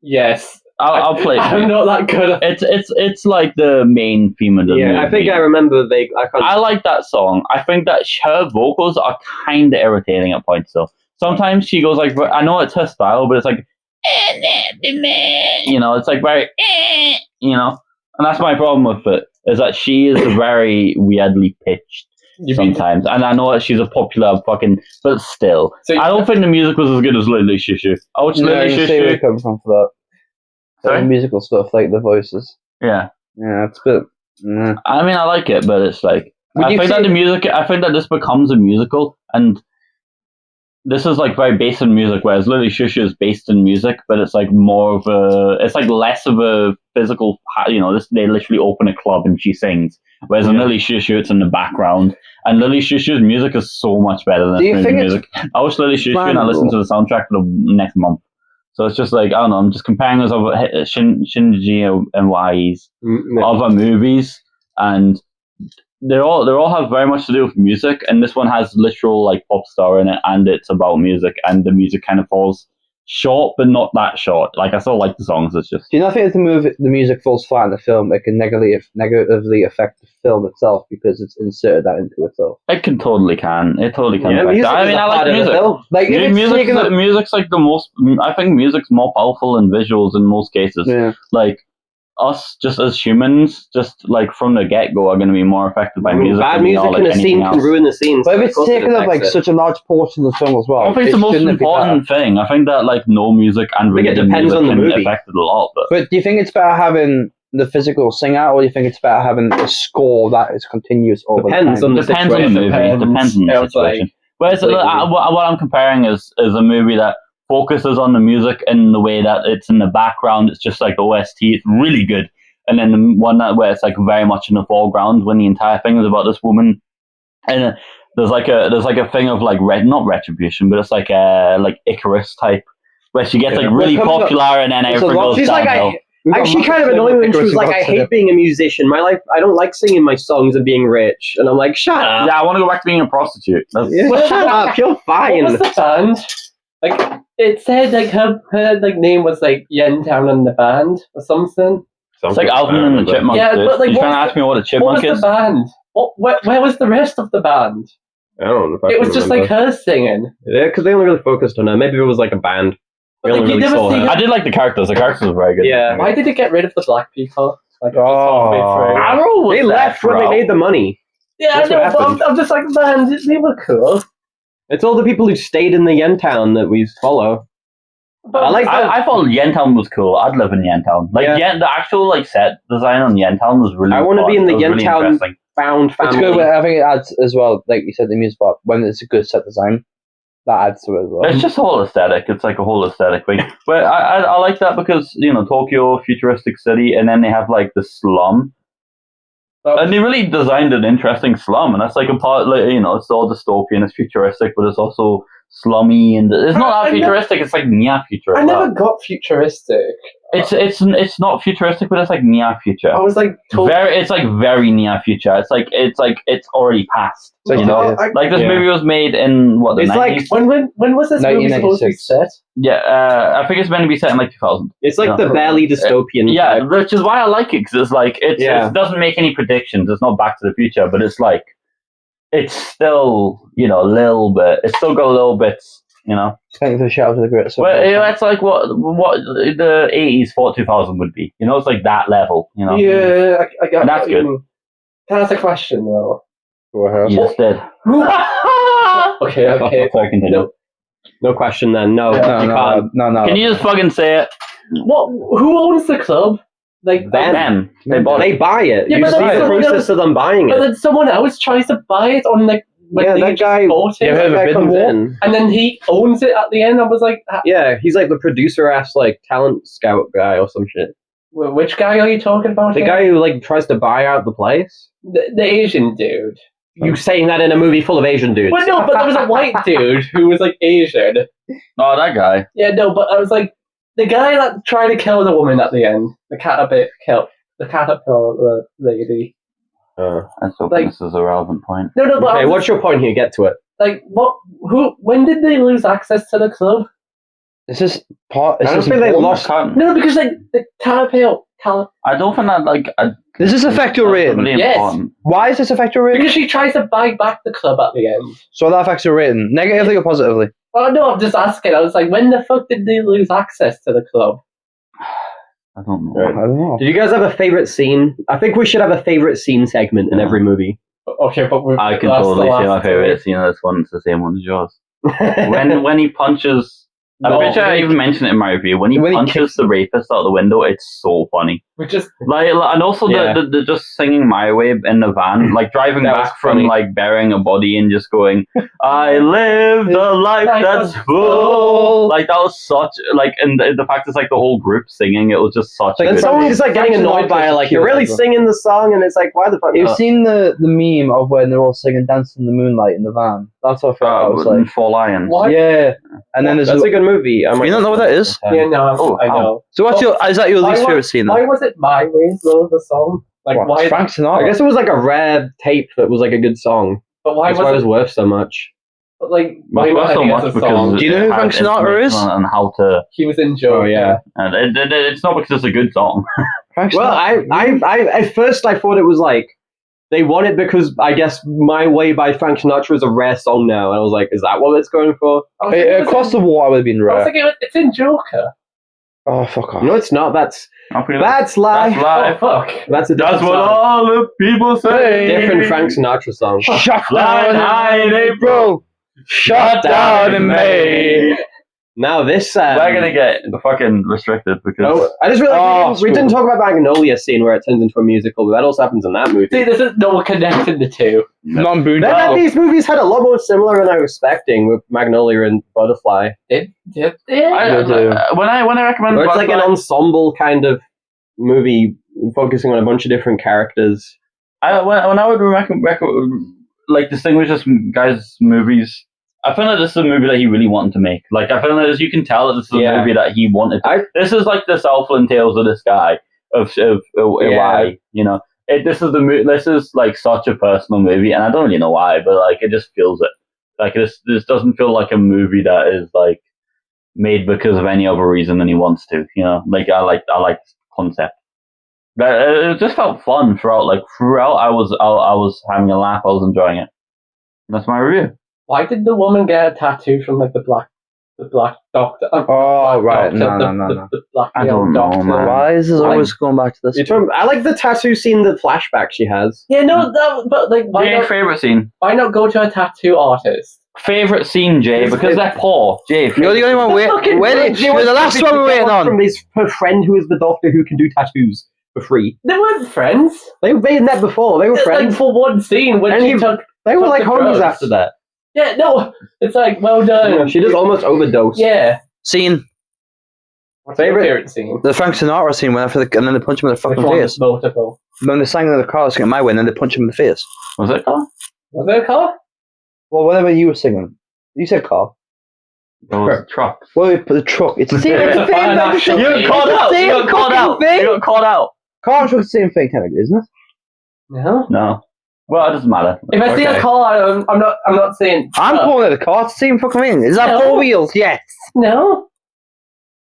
Yes. I'll play it. for I'm you. not that good at It's like the main theme of the movie. Yeah, I think I remember I can't. I like that song. I think that her vocals are kind of irritating at points though. Sometimes she goes like, I know it's her style, but it's like, you know, it's like very, you know, and that's my problem with it, is that she is very weirdly pitched you mean sometimes. And I know that she's a popular fucking, but still. So I don't think the music was as good as Lily Shushu. I watched No, Lily you see where Shushu. it comes from for that. Sorry? The musical stuff, like the voices. Yeah. Yeah, it's a bit. Nah. I mean, I like it, but it's like, Would I you think say- that the music, I think that this becomes a musical, and this is like very based in music, whereas Lily Shushu is based in music, but it's like more of it's like less of a physical, they literally open a club and she sings. Whereas in Lily Shushu, it's in the background. And Lily Shushu's music is so much better than this music. I watched Lily Shushu and I listened to the soundtrack for the next month. So it's just like, I don't know, I'm just comparing those other Shinji and Wai's other movies, and they all have very much to do with music, and this one has literal like pop star in it, and it's about music, and the music kind of falls short, but not that short. Like I still like the songs. It's just. Do you not think if the music falls flat in the film, it can negatively affect the film itself because it's inserted that into itself? It totally can. It totally can. Yeah, I mean, I like music. Like music's like the most. I think music's more powerful than visuals in most cases. Yeah. Like. Us, just as humans, just like from the get-go, are going to be more affected by music. Bad music in a scene can ruin the scene. But if it's taken up like such a large portion of the film as well, I think it's the most important thing. I think that like no music and it depends on the movie affected a lot. But do you think it's better having the physical singer, or do you think it's better having a score that is continuous over depends time? on the depends on the movie. Depends on the situation. Whereas what I'm comparing is a movie that focuses on the music in the way that it's in the background. It's just like OST. It's really good. And then the one where it's like very much in the foreground when the entire thing is about this woman. And there's like a thing of like not retribution, but it's like Icarus type where she gets like really popular and then everything goes downhill. Actually, kind of annoying when she was like, "I hate being a musician. My life, I don't like singing my songs and being rich." And I'm like, "Shut up." Yeah, I want to go back to being a prostitute. Shut up. You're fine. What was the band? Like it said, like her like name was like Yentown and the band or something. It's like Alvin and the Chipmunks. Yeah, but like, you trying to ask me what a chipmunk is? What was the band? Where was the rest of the band? I don't know. It was just like her singing. Yeah, because they only really focused on her. Maybe it was like a band. But, like, really saw her. I did like the characters. The characters were very good. Yeah. Why did it get rid of the black people? Like, they left when they made the money. Yeah, I know, but I'm just like, man, they were cool. It's all the people who stayed in the Yentown that we follow. But I thought Yentown was cool. I'd live in Yentown. Like the actual like set design on Yentown was really. I want to be in the Yentown really found family. It's good. I think it adds as well, like you said, the music part when it's a good set design. That adds to it as well. It's just a whole aesthetic. It's like a whole aesthetic thing. But I like that because Tokyo, futuristic city, and then they have like the slum. And they really designed an interesting slum, and that's like a part, like it's all dystopian, it's futuristic, but it's also slummy, and it's not that futuristic. It's like near futuristic. I never got futuristic. It's not futuristic, but it's like near future. I was like, it's like very near future. It's like it's already past. So like this movie was made in what the 90s? Like when was this movie supposed to be set? Yeah, I think it's meant to be set in like 2000. It's like the barely dystopian. Yeah, which is why I like it, because it's like it doesn't make any predictions. It's not Back to the Future, but it's like it's still a little bit. It's still got a little bit. Thank you for the shout out to the great. Well, it's like what the 80s thought 2000 would be. It's like that level. Yeah, I got. And that's good. Can I ask a question though? Go ahead. You just did. Okay. No question then. No. No. Can you just fucking say it? What? Who owns the club? Like them. They buy it. Yeah, you see the process of them buying it. But then someone else tries to buy it on like. That guy bought it. That guy comes in. And then he owns it at the end. I was like, yeah, he's like the producer like talent scout guy or some shit. Which guy are you talking about? The guy who like tries to buy out the place. The Asian dude. You saying that in a movie full of Asian dudes? Well, no, but there was a white dude who was like Asian. Oh, that guy. Yeah, no, but I was like the guy that tried to kill the woman at the end. The caterpillar lady. I still think this is a relevant point. No, but okay, what's your point here? Get to it. Like, what? Who? When did they lose access to the club? This is part. I don't think they lost. No, because like the caterpillar. I don't think that like. Does this affect your rating? Really yes. Why does this affect your rating? Because she tries to buy back the club at the end. So that affects your rating, negatively or positively? Oh no, I'm just asking. I was like, when the fuck did they lose access to the club? I don't know. I don't know. Did you guys have a favorite scene? I think we should have a favorite scene segment in every movie. Okay, but I can totally say my favorite scene of this one. It's the same one as yours. when he punches. I'm pretty sure I even mentioned it in my review. When he punches the rapist out the window, it's so funny. We just and also Yeah. the just singing My Way in the van, like driving That was back from funny. like burying a body and just going, I live the life that's full. Like that was such like, and the fact it's like the whole group singing, it was just such a And good. someone is like getting Frank annoyed by it, Sinatra's like, cute you're really as well. singing the song, and it's like, why the fuck? You've seen the meme of when they're all singing "Dancing in the Moonlight" in the van. That's what I thought. I was like, Four Lions. What? yeah. And then there's That's a good movie. I might You don't know what that is? Yeah, no, Oh, I know. So what's your? Is that your Why least was- favorite scene? Why Then? was it My Way though, the song? Like What, why? Frank Sinatra. I guess it was like a rare tape that was like a good song. But why That's why it was was worth so much. it? Like But why not not so I much think it's a because song? Do you know it who has Frank Sinatra is? information and how to. He was in Joker. Oh, yeah. And it's not because it's a good song. Frank Well, Sinatra. I at first I thought it was like they won it because I guess "My Way" by Frank Sinatra is a rare song now, and I was like, is that what it's going for? I was thinking it was Across the in- Water would have been I was rare. thinking it's in Joker. Oh fuck off. No, it's not. That's That's life. life. Oh fuck. That's a That's different what song. all the people say. Different Frank Sinatra song. Shut Flying high in April. Shut down in May. Now this. We're gonna get fucking restricted because. Oh, I just realized we didn't screw talk about Magnolia scene where it turns into a musical, but that also happens in that movie. See, this is no connecting the two. Non-Boondock. Then these movies had a lot more similar than I was expecting with Magnolia and Butterfly. Did I, Yeah. when I recommend Where it's like an Butterfly, ensemble kind of movie focusing on a bunch of different characters. when I would like distinguish this guy's movies, I feel like this is a movie that he really wanted to make. Like I feel like as you can tell that this is a Yeah. movie that he wanted. This is like the Southland Tales of this guy of why, you know. This is like such a personal movie, and I don't really know why, but like it just feels it. Like this doesn't feel like a movie that is like made because of any other reason than he wants to. You know, like I like this concept. But it just felt fun throughout. Like throughout, I was having a laugh. I was enjoying it. That's my review. Why did the woman get a tattoo from like the black doctor? Oh right, Doctor, no. the black I male don't know, doctor. man. Why is this Why? always going back to this? I like the tattoo scene, the flashback she has. Yeah, no, but like, Jay, favorite scene. why not go to a tattoo artist? Favorite scene, Jay, because they're poor. Jay, You're the only one fucking waiting. You're the last one we're waiting on. From her friend who is the doctor who can do tattoos for free. They weren't friends. They met before. They were It's like friends. for one scene when And she he- took. They were took like the homies drugs. after that. Yeah, no, it's like well done. She just almost overdosed. Yeah. Scene, What's your Favorite- favorite scene? the Frank Sinatra scene, when and then they punch him in the Which fucking one face. is multiple? When they sang in the car, singing My Way, and then they punch him in the face. was it car? Was it a car? Well, whatever you were singing, you said car. It was truck. Well, we put the truck. It's the same It's a thing. fine like, action. it's You the got caught out. same You got caught fucking out. thing. You got caught out. Car and truck's the same thing, technically, isn't it? No. No. Well, it doesn't matter. If I see a Okay. car, I'm not saying. I'm calling it a car. It's the same fucking thing. Is that No. 4 wheels? Yes. No.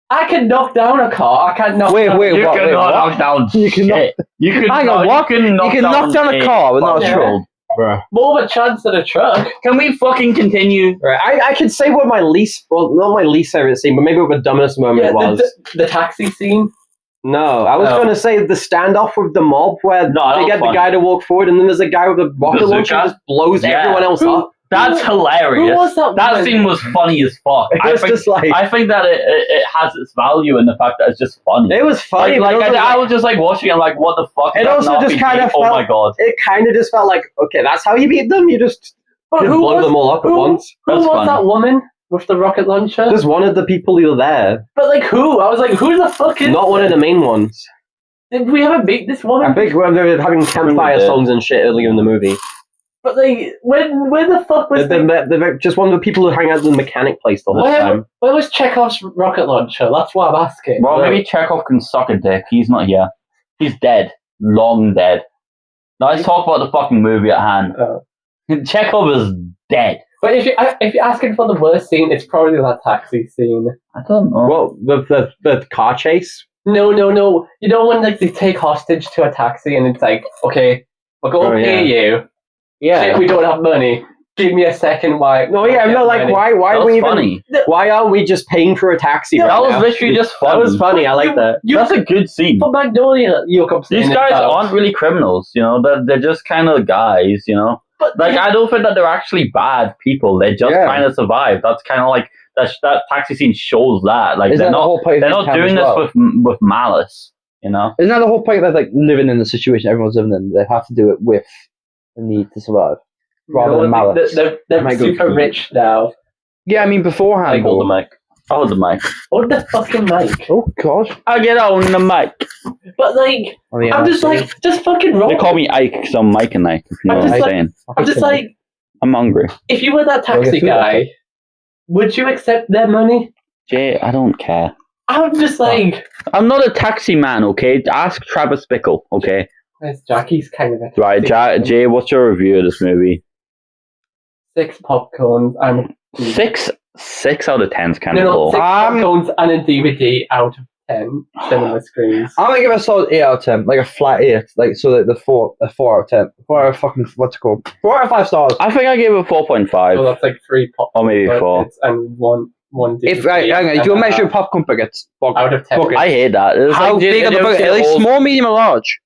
I can knock down a car. I can't knock. Wait, down... wait, You what? can Wait, knock what? down You can shit. You can Hang knock, on, what? You can knock down a car, but not a truck. Bruh. More of a chance than a truck. Can we fucking continue? Right. I could say what my least, well, not my least favorite scene, but maybe what the dumbest moment Yeah, was. the taxi scene. No, I was Oh. going to say the standoff with the mob where No, that they was get fun. the guy to walk forward, and then there's a guy with a rocket launcher Bazooka? who just blows Yeah. everyone else Who- up. That's hilarious. Who was that That woman? scene was funny as fuck. It was just like I think that it has its value in the fact that it's just funny. it was funny. Like, but I was just like watching it, I'm like, what the fuck? It is that also not just RPG? kinda Oh felt- my god. it kind of just felt like, okay, that's how you beat them. You just But who blow was, them all up at who- once. who That's was funny. that woman with the rocket launcher? Just one of the people who were there, But like who? I was like, who the fuck is? not one of the main ones. Did we ever beat this woman? I think when they were having campfire did. songs and shit earlier in the movie. But like, when the fuck was? They're just one of the people who hang out at the mechanic place the whole time. Where was Chekhov's rocket launcher? That's what I'm asking. Well, maybe Chekhov can suck a dick. He's not here. He's dead. Long dead. Now let's talk about the fucking movie at hand. Oh. Chekhov is dead. But if you're asking for the worst scene, it's probably that taxi scene. I don't know. Well, the car chase. No. You know when like they take hostage to a taxi and it's like, okay, we're going to Oh, pay you. Yeah. Shit, we don't have money. Give me a second. Why? No, yeah, no, like money. why that are was we even? funny. Why aren't we just paying for a taxi? Yeah, right That was now? literally just That funny. was funny. I like that. That's a good scene. For Magnolia, you're complaining These guys about. aren't really criminals, you know. They're just kind of guys, you know. But Like I don't think that they're actually bad people. They're just Yeah. trying to survive. That's kind of like that taxi scene shows that. Like Is they're that the not whole point? they're not doing this with malice. You know? Isn't that the whole point of like living in the situation everyone's living in? They have to do it with the need to survive, rather than malice. They're super rich now. Yeah, I mean beforehand. Hold the mic. Hold the mic. Hold the fucking mic. Oh god. I get on the mic. But like, Oh, yeah, I'm just like, just fucking roll. They call me Ike because I'm Mike and Ike. If you know I'm what I'm just saying. I'm just like, I'm hungry. if you were that taxi guy, would you accept their money? Jay, I don't care. I'm just like, I'm not a taxi man, okay? Ask Travis Bickle, okay? where's Jackie's kind of a Right, Jay, what's your review of this movie? 6 popcorns and 6 out of 10's kind of no, low. 6 popcorns and a DVD out of 10 cinema screens. I'm gonna give it a solid 8 out of 10, like a flat 8, like so that a 4 out of 10, 4 out of fucking what's it called? 4 out of 5 stars. I think I gave it 4.5. So that's like 3 popcorns. Or maybe 4. And one DVD. If hang on, if you measure popcorn buckets, out of 10. I hate that. It's how like, big are the buckets? Are they small, medium, or large?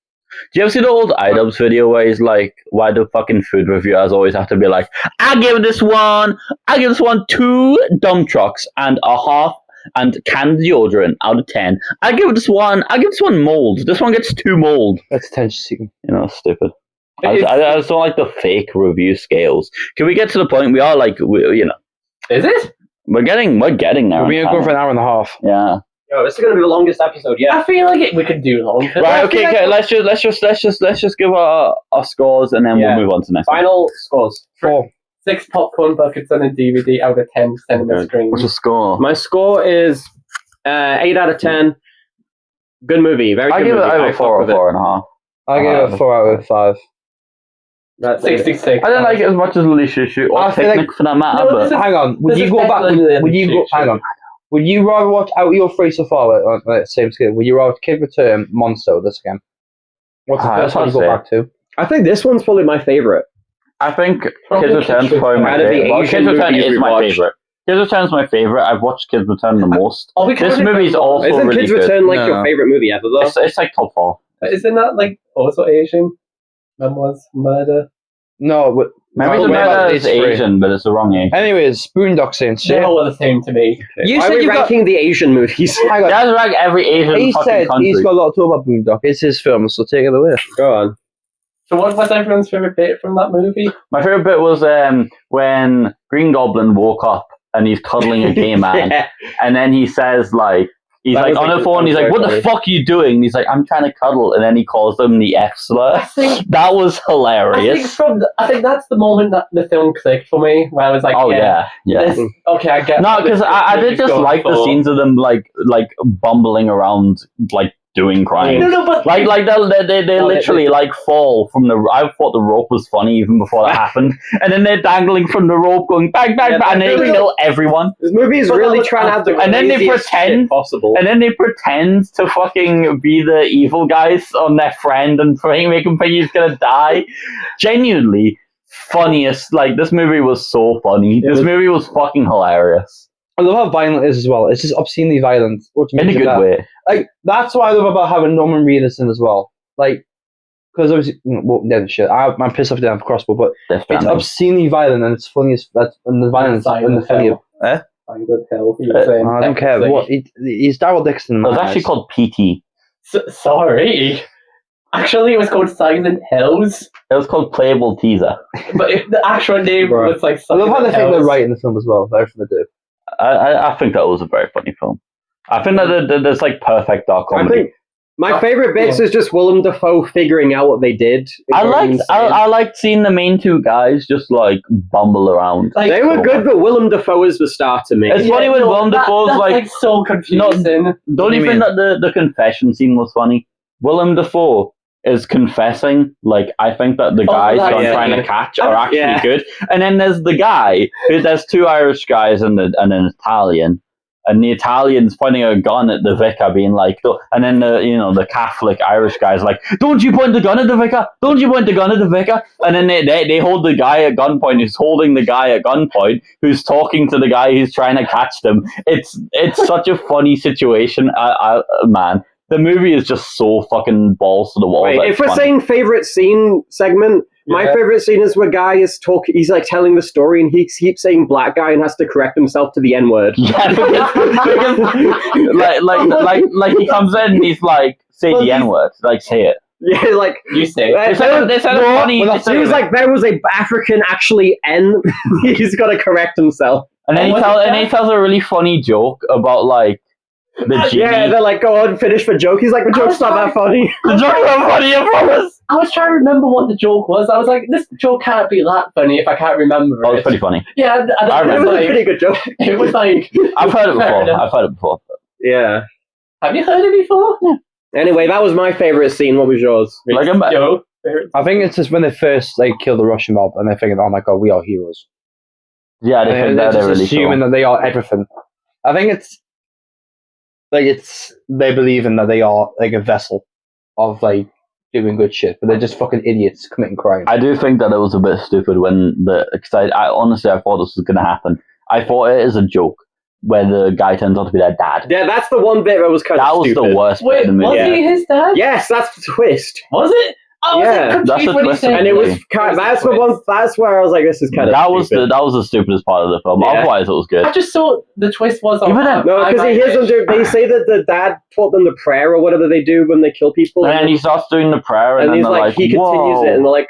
Do you ever see the old iDubbbz video where he's like, why do fucking food reviewers always have to be like, I give this one 2 dump trucks and a half and canned deodorant out of 10. I give this one mold. This one gets 2 mold. That's attention seeking. You know, stupid. I just don't like the fake review scales. Can we get to the point we are like, you know, Is it? we're getting there. We're gonna go for an hour and a half. Yeah. Yo, this is going to be the longest episode yet. I feel like we could do longer. Right. Okay. Let's just give our scores and then Yeah. we'll move on to the next one. Final scores. 4. 6 popcorn buckets and a DVD out of 10 cinema screens. What's the score? My score is 8 out of 10. Good movie. Very I good give it movie. over 4 or fuck with it. 4.5. I give it 4 out of 5. That's 66. I don't like it as much as Alicia Shoot or I feel Picnic like- for that matter, No, but this is- Hang on, would This you is go back? better than Would you go? Shoot. Hang on. Would you rather watch Out of Your Free so far, like the same scale? Would you rather Kid Return, Monster, or this again? What's the first one you go back to? I think this one's probably my favorite. I think Probably Kids Return is Kids probably my Out of the favorite. Well, Asian Kids Return movies is we my watched. favorite. Kids Return is my favorite. I've watched Kids Return the most. Oh, we This can't movie is remember. also Isn't really Kids good. Return like No. your favorite movie ever, though? It's like top 4. Isn't that like also Asian? Memoirs, murder. No, but Maybe no, the wait, murder it's is free. Asian, but it's the wrong Asian. Anyways, Boondock Saints. They're all the same to me. You Why are said we you got. ranking the Asian movies? Hang on. That's like every Asian He fucking said country. he's got a lot to talk about Boondock. It's his film, so take it away. Go on. So what was everyone's favourite bit from that movie? My favorite bit was when Green Goblin woke up and he's cuddling a gay man, Yeah. and then he says like. He's That like was on like- the phone. He's that like, was "What very the fuck are you doing?" And he's like, "I'm trying to cuddle." And then he calls them the F slur. I think That was I think that's the moment that the film clicked for me, where I was like, Oh yeah. this, okay, I get. No, what because this I did movie's just going like the for. scenes of them like bumbling around, like doing crimes. No, but Like they literally like fall from the. I thought the rope was funny even before that happened, and then they're dangling from the rope, going bang bang Yeah, bang, and they but- kill everyone. This movie is But that really was trying to have the And then they craziest pretend- shit possible. And then they pretend to fucking be the evil guys on their friend and make him think he's gonna die. Genuinely funniest. Like this movie was so funny. This movie was fucking hilarious I love how violent it is as well. It's just obscenely violent, which in a makes it good better. way. Like that's what I love about having Norman Reedus in as well. Like, because obviously, well, no shit. I'm pissed off to have a crossbow, but Death it's Stranding. obscenely violent and it's funny as that's and the violence and the funny. Silent Hill. You were saying I don't care. technically. What he's Daryl Dixon. in It was my actually eyes. called PT. Sorry. Actually, it was called Silent Hills, It was called Playable Teaser. but the actual name Bruh. was like. I love how they Silent think they're Hills. right in the film as well. Everything they do. I think that was a very funny film. I think that there's like perfect dark I comedy. think my favorite bits is just Willem Dafoe figuring out what they did. I liked seeing the main 2 guys just like bumble around. Like, They were good, but Willem Dafoe is the star to me. It's funny when Willem Dafoe's that's like, so confusing. don't you do you think that the confession scene was funny? Willem Dafoe is confessing, like, I think that the guys that- who I'm yeah, trying yeah. to catch are actually Yeah. good. And then there's the guy, there's 2 Irish guys and an Italian. And the Italian's pointing a gun at the vicar, being like, and then the Catholic Irish guy's like, "Don't you point the gun at the vicar! Don't you point the gun at the vicar!" And then they hold the guy at gunpoint, who's holding the guy at gunpoint, who's talking to the guy who's trying to catch them. It's such a funny situation. Man, the movie is just so fucking balls to the wall. Wait, that if it's we're funny. saying favorite scene segment, my Yeah. favorite scene is where guy is talking. He's like telling the story, and he keeps saying black guy and has to correct himself to the N word. Yeah, because like he comes in and he's like, say Well, the N word. Like, say it. Yeah, like You say. They said it funny. well, they that's- said he was it- like, there was a African actually N. He's got to correct himself. and then Oh, he tells a really funny joke about like the genie. Yeah, they're like, go on, finish the joke. He's like, the joke's not that funny. The joke's not funny, I promise. I was trying to remember what the joke was. I was like, this joke can't be that funny if I can't remember Oh, it. it's pretty funny. Yeah, and I It remember. was a like, pretty good joke. it was like, I've heard it Fair before. enough. I've heard it before. Yeah. have you heard it before? Anyway, that was my favorite scene. What was yours? Like, Yo, I think it's just when they first like kill the Russian mob and they're thinking, "Oh my god, we are heroes." yeah, they think And that they're they're just really assuming cool. that they are everything. I think it's they believing that they are like a vessel of like doing good shit, but they're just fucking idiots committing crime. I do think that it was a bit stupid when because I honestly I thought this was going to happen. I thought it as a joke where the guy turns out to be their dad. Yeah, that's the one bit that was kind That of was stupid. the worst bit wait, of the movie. was he his dad? Yes, that's the twist. Was it? I was Yeah, confused that's the when he twist said of And it was Really? kind that's the one. That's where I was like, this is kind of That was stupid. the stupidest part of the film. Yeah. Otherwise, it was good. I just thought the twist was Give it a- No, because he hears them do. They say that the dad taught them the prayer or whatever they do when they kill people, And then he starts doing the prayer, and and then he's they're like, like, he continues "Whoa." it, and they're like,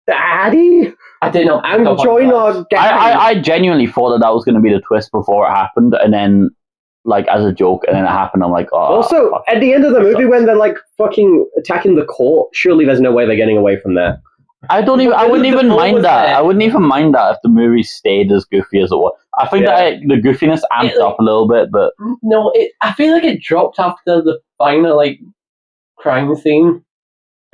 "Daddy, I did not. I'm pick up on joining that. our gang." I genuinely thought that was going to be the twist before it happened, and then like as a joke, and then it happened. I'm like, oh. Also, fuck. at the end of the That movie, sucks. when they're like fucking attacking the court, surely there's no way they're getting away from that. I wouldn't The even film mind was that. there. I wouldn't even mind that if the movie stayed as goofy as it was. I think that the goofiness amped up a little bit, but No, I feel like it dropped after the final like crime scene.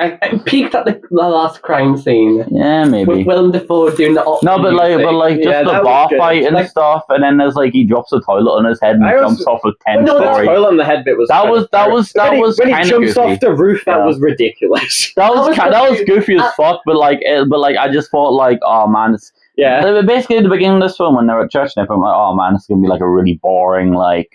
I peaked at the last crime scene yeah, maybe. with Willem Dafoe doing the No, but like just Yeah, the that was bar good. fight and Like- stuff, and then there's like he drops a toilet on his head and I also- jumps off a When 10 the story. toilet on the head bit was That kind was of that terrible. was that was when he kind of jumps goofy. off the roof. That Yeah. was ridiculous. That was that was confused. goofy as fuck, but like I just thought like, oh man, it's Yeah, basically at the beginning of this film when they're at church and everything, I'm like, oh man, it's gonna be like a really boring like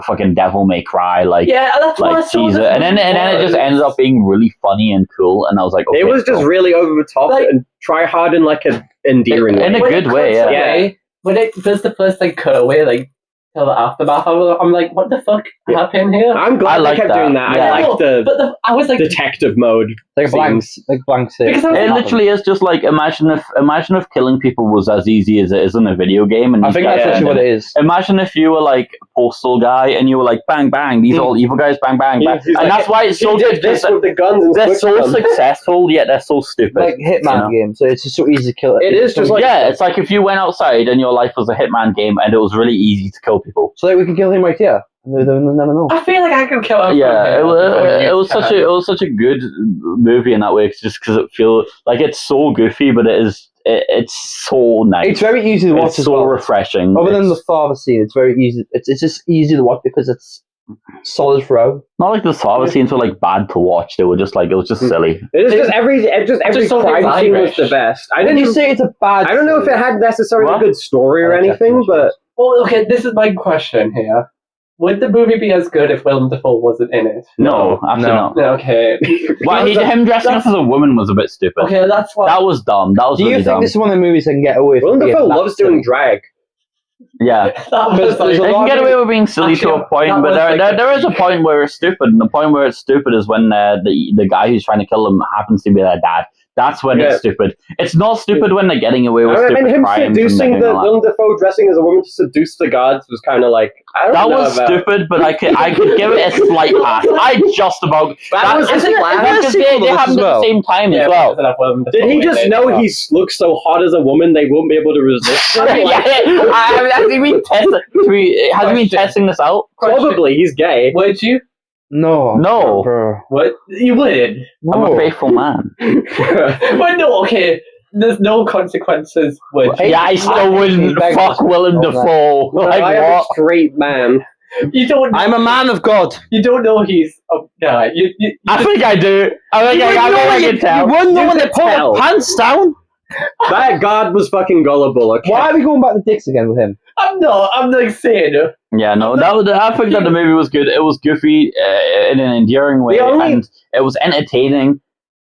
fucking Devil May Cry like Yeah, that's what I like saw Jesus, this and then it just was. ends up being really funny and cool, and I was like, okay, it was just cool. really over the top Like- and try hard in like an endearing In way. a When good it way, cuts yeah. away, when it does the first like cutaway, like till the aftermath, I'm like, what the fuck Yeah. happened here? I'm glad I they like kept that. doing that. Yeah. I like the I was like, detective mode. like a blank, scenes. like blank slate. Because I was It like, literally is just like imagine if killing people was as easy as it is in a video game, and I you think just- that's actually what it is. Imagine if you were like postal guy and you were like bang bang, these all evil guys, bang bang, bang. He's and like, that's why it's so He good. did this 'Cause with the guns and they're switched so them. successful, yet they're so stupid. Like Hitman you know? game, so it's just so easy to kill. It is just like- yeah, it's like if you went outside and your life was a Hitman game and it was really easy to kill people. so like we can kill him right here. They'll never know. I feel like I could kill him. Yeah, it was such a good movie in that way, just because it feels like it's so goofy, but it's so nice. It's very easy to watch It's as so well. refreshing. Other than the It's father scene, it's very easy. It's just easy to watch because it's solid throughout. not like the father scenes were like bad to watch. They were just like it was just silly. It is just every saw crime things scene was Irish. the best. I When didn't you even say it's a bad. I don't know if it had necessarily What? a good story or I like anything, that. but Well, okay, this is my question here. Would the movie be as good if Willem Dafoe wasn't in it? No, absolutely No. not. No, okay. Well, him dressing up as a woman was a bit stupid. Okay, that's what. That was dumb. That was Do you really think dumb. this is one of the movies that can get away Willem from being Dafoe that loves doing silly? drag. Yeah. that was There's like, a They lot can get of- away with being silly to a Actually, point, that but was like there is a point where it's stupid, and the point where it's stupid is when the guy who's trying to kill them happens to be their dad. That's when Yeah. it's stupid. It's not stupid when they're getting away with I stupid mean, him crimes. and seducing they're the doing all that. Willem Dafoe dressing as a woman to seduce the guards was kind of like I don't That know was about. stupid, but I could give it a slight pass. I just about That was isn't his it- plan. because That's they this happened as at well. the same time yeah, as well. because of Willem Did Dafoe he in just it. know he looks so hot as a woman they won't be able to resist him? Yeah, Like, has he been Question. testing this out? probably he's gay. Would you? No. No. Bro. What? You would? I'm No. a faithful man. Well, no, okay. There's no consequences. Would you? Yeah, I still wouldn't Beg fuck this- Willem all that. Dafoe. Like I am a what? straight man. You don't. Know, I'm a man of God. You don't know he's a guy. You I think I do. I think I can tell. You wouldn't know You when they could pull tell. their pants down. That god was fucking gullible. Okay? Why are we going back to dicks again with him? I'm not. I'm like saying. Yeah, no, I think that the movie was good. It was goofy in an endearing way, The only- and it was entertaining.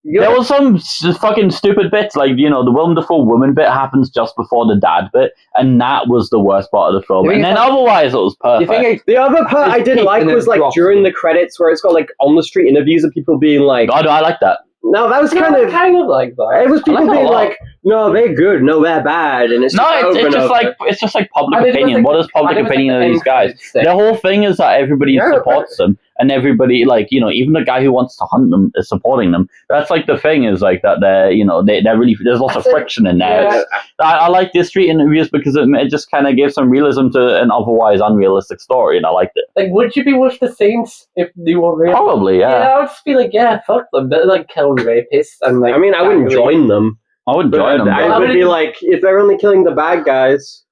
There was some fucking stupid bits, like, you know, the Willem Dafoe woman bit happens just before the dad bit, and that was the worst part of the film. You think And then it's like- otherwise, it was You perfect. think The other part It's I didn't peak like and then was like drops during again. the credits where it's got like on the street interviews of people being like, God, I like that. no, that was Yeah, kind of. kind of like that. It was people like that a being lot. like, no, they're good, no, they're bad, and it's No, just over it's and just over. like it's just like public And it was opinion. like- What is public and it was opinion like of the these end guys? credits thing. The whole thing is that everybody Yeah, supports them, and everybody, like, you know, even the guy who wants to hunt them is supporting them. That's like the thing is like that they're, you know, they're really, there's lots of That's it. friction in there. Yeah. I like the street interviews because it just kind of gave some realism to an otherwise unrealistic story, and I liked it. Like, would you be with the Saints if they were real? Probably, yeah. I would just be like, yeah, fuck them. They're like killing rapists and like. I mean, I wouldn't join them. I would But join them. I but would be like, if they're only killing the bad guys.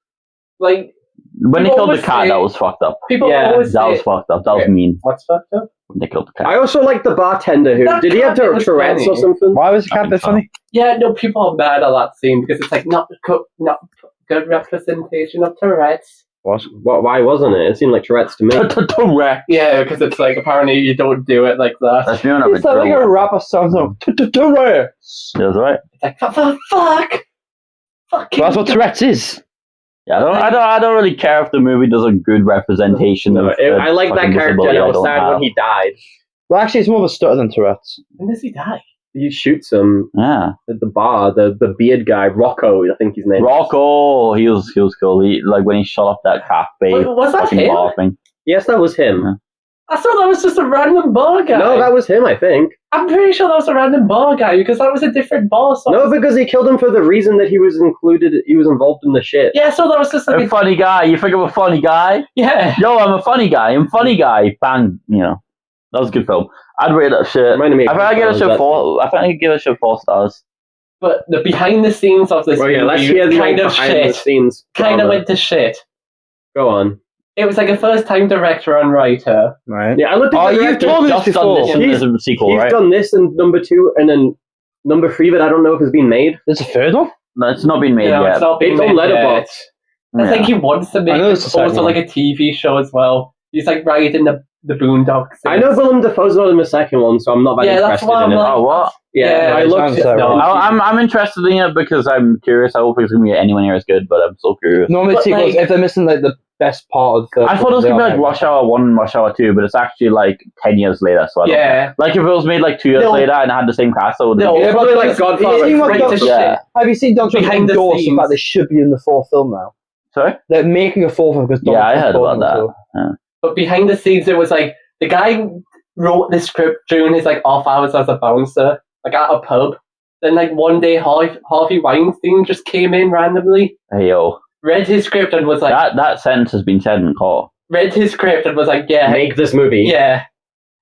Like, when they people killed the always cat, say- that was fucked up. people Yeah, always That say, was fucked up. That was Yeah. mean. what's fucked up? When they killed the cat. I also like the bartender who That did he have cat was Tourette's or funny. something? Why was the cat I bit think so. funny? Yeah, no, people are mad at that scene because it's like not good representation of Tourette's. Why wasn't it? It seemed like Tourette's to me. Correct. Yeah, because it's like apparently you don't do it like that. That's me when I It's like a rapper song. Tourette's. That's right. It's like fuck. Fucking. That's what Tourette's is. Yeah, I don't really care if the movie does a good representation No, of. I like that fucking character, and disability I I was don't sad have. when he died. Well, actually, it's more of a stutter than Tourette's. When does he die? He shoots him Yeah, at the bar. The beard guy, Rocco, I think his name. is. Rocco, he was cool. He, like when he shot up that cafe, Wait, was that fucking him? laughing. Yes, that was him. Yeah. I thought that was just a random bar guy. No, that was him. I think. I'm pretty sure that was a random bar guy because that was a different bar. So No, because he killed him for the reason that he was included. He was involved in the shit. yeah, so that was just like A funny guy. You think of a funny guy? yeah. Yo, I'm a funny guy. I'm a funny guy. Bang. You know, that was a good film. I'd rate that shit. Reminded me. I of think I give it a that- shit 4. I think I give it a shit 4 stars. But the behind the scenes of this Well, yeah, let's movie hear the kind of behind the shit. scenes. Kind of drama. went to shit. Go on. It was like a first time director and writer. Right. Yeah, I looked at Oh, the you've director. told me Just this done before. this in He's- as a sequel, He's right? done this in number 2, and then number 3 that I don't know if has been made. There's a third one? No, it's not been made No, yet. it's not being It's on made yet. Letterboxd. I think he wants to make I know it's the second also one. like a TV show as well. He's like writing the Boondock. I know Willem Dafoe's not in the second one, so I'm not that Yeah, that's interested why in I'm it. like, Oh, what? Yeah, Yeah, I it looked sounds at like no, one. I'm interested in it because I'm curious. I don't think it's gonna be anywhere near as good, but I'm so curious. Normally, But, sequels, like- if they're missing like the best part of the. I thought it was gonna be like Rush Hour 1 and Rush Hour 2, but it's actually like 10 years later. So I don't Yeah. Like if it was made like 2 years No. later and had the same cast, I would. No. Yeah, probably like It's- Godfather. Have you seen what Right Doctor- to Yeah. shit. Have you seen Doctor Behind the endorse the scenes. fact they should be in the fourth film now? Sorry. They're making a fourth one because Yeah, Donald I Trump's heard calling about them, that. so- But behind the scenes, it was like the guy wrote the script during his like off hours as a bouncer, like at a pub. Then like one day, Harvey Weinstein just came in randomly, Hey yo, read his script and was like, that sentence has been said in court. read his script and was like, yeah, Make this movie. yeah,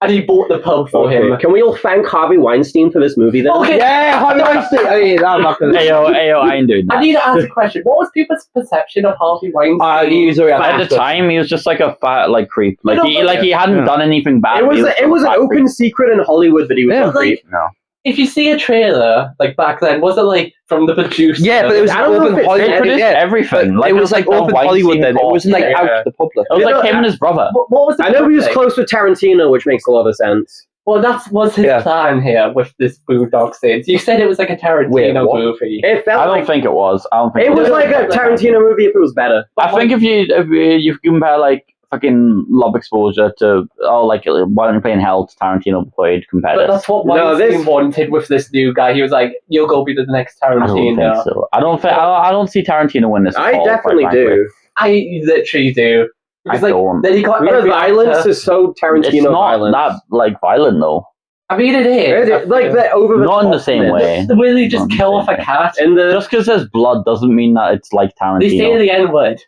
and he bought the pub for Okay. him. Can we all thank Harvey Weinstein for this movie then? Okay, Yeah, Harvey Weinstein. I mean, I'm not gonna. Hey yo, I ain't doing I that. need to ask a question. What was people's perception of Harvey Weinstein? He's already At the time, he was just like a fat like creep. Like You know, he but- he hadn't Yeah. done anything bad. It but was he it was a an fat open creep. secret in Hollywood that he was Yeah. a creep. No. If you see a trailer like back then, was it like from the producer? Yeah, but it was I don't know open if it's- Hollywood. They produced Yeah, everything. but it was like the open Weinstein Hollywood then. It Report. wasn't like Yeah. out to the public. It was You like know, him and his brother. What was the I know he was project? close with Tarantino, which makes a lot of sense. Well, that was his Yeah. plan here with this Boondock Saints. You said it was like a Tarantino Wait, what? movie. It felt I don't like think it was. I don't think it was it like a was. Tarantino movie if it was better. I think if you compare like fucking Love Exposure to like Why Don't You Play in Hell to Tarantino played compare But this. that's what No, Weinstein this- wanted with this new guy. He was like, "You'll go be the next I don't Tarantino." think so. I don't see Tarantino win this. at I all, quite definitely frankly. do. I literally do. I Because, like, don't. then he got The every violence actor- is so Tarantino It's not violence. that like violent though. I mean, it is. Like the over the Not in the top same bit. way. The way they just Not the kill same off a way. cat. And the Just because there's blood doesn't mean that it's like Tarantino. They say the N word.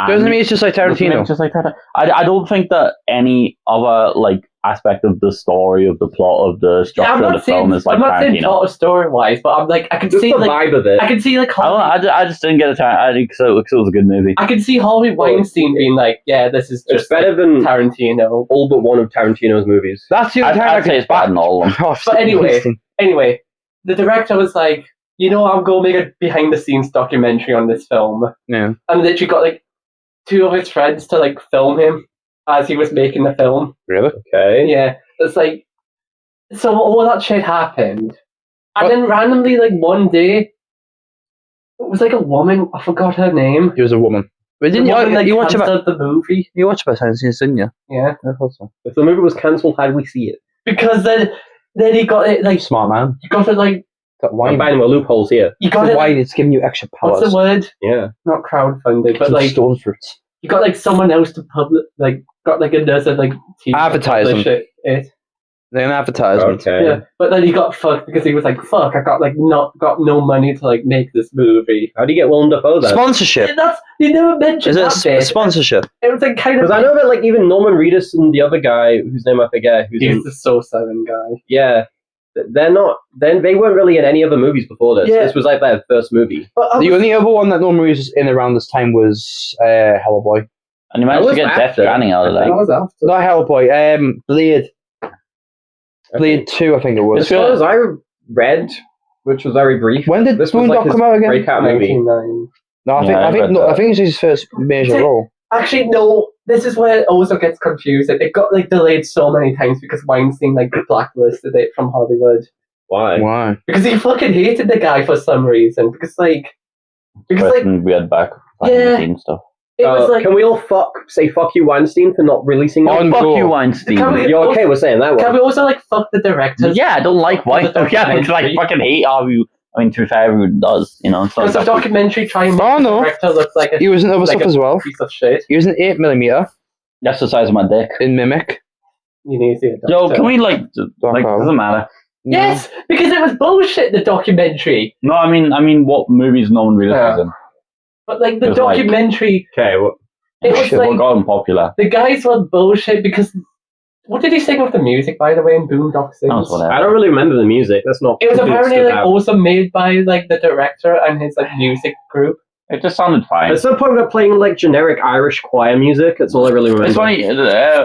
Doesn't mean it's just like Doesn't mean Tarantino. it's just like Tarantino. I don't think that any other like aspect of the story, of the plot, of the Yeah, structure I'm of the not saying, film is like I'm not saying Tarantino. plot or story wise, but I'm like, I can just see the like, vibe of it. I can see like, I just didn't get a time. I think so. It was a good movie. I can see Harvey Weinstein being like, yeah, this is It's just better than Tarantino. all but one of Tarantino's movies. That's the only time I I'd say could it's better than all of them. Oh, But anyway, Weinstein. Anyway, the director was like, you know, I'm going to make a behind the scenes documentary on this film. Yeah. And literally got like 2 of his friends to like film him as he was making the film. Really? Okay. Yeah. It's like, so all that shit happened. And then randomly, like one day, it was like a woman. I forgot her name. He was a woman. But didn't The woman, you? like, You watch about cancelled the movie. you watch about Science Scenes, didn't you? Yeah, I thought so. If the movie was cancelled, how do we see it? because then he got it like Smart man. you got it like Got I'm wine. finding the loopholes here. you got The it. wine. Like, It's giving you extra powers. what's the word? Yeah. Not crowdfunded, but Some like stone fruits. you got like someone else to publish. Like got like another like team to Advertising. publish it. They're an advertisement. Okay. Yeah, but then he got fucked because he was like, "Fuck, I got like not got no money to like make this movie." How do you get Willem Dafoe then? Sponsorship. That's you never mentioned Is it that bit. sponsorship? It was like kind of. Because I know that like even Norman Reedus and the other guy whose name I forget, who's he's in, the Soul 7 guy. yeah, they're not. Then they weren't really in any other movies before this. Yeah. This was like their first movie. But The only other one that Norman Reedus was in around this time was Hellboy. And you managed That to was get Death after, Stranding out of I that. think. was after. Not Hellboy. Blade. Blade 2, I think it was. As far as I read, which was very brief. When did this was Boondock like his come out again? breakout movie. 99. No, Yeah, I read I that. think it's his first major See- role. Actually, no. This is where it also gets confusing. It got like delayed so many times because Weinstein like blacklisted it from Hollywood Why? Why? because he fucking hated the guy for some reason. Because like Weird back behind Yeah. the scenes stuff. it was like. can we all say fuck you Weinstein for not releasing On it? Fuck go. you, Weinstein. Can we- You're okay with saying that Can one? we also like fuck the directors? Yeah, I don't like Weinstein. The Yeah, it's like documentary. fucking hate how you. I mean, to be fair, everyone does. You know, it's not Because the exactly- documentary trying to make Oh, the no. director look like a He was in other like stuff a as well. piece of shit. He was in 8mm That's the size of my dick. in Mimic. You need to see it. Yo, can we like Ow. doesn't matter. Yes, because it was bullshit. The documentary, No, I mean, what movies Norman Reedus Yeah. was in? but like the It was like- documentary, Okay, well, it was shit, What like got him popular? the guys were bullshit because. What did he sing with the music, by the way, in Boondock That Sings? was whatever. I don't really remember the music. That's not. It was something that apparently stood like out. also made by like the director and his like music group. It just sounded fine. At some point, they're playing like generic Irish choir music. That's all I really remember. It's funny.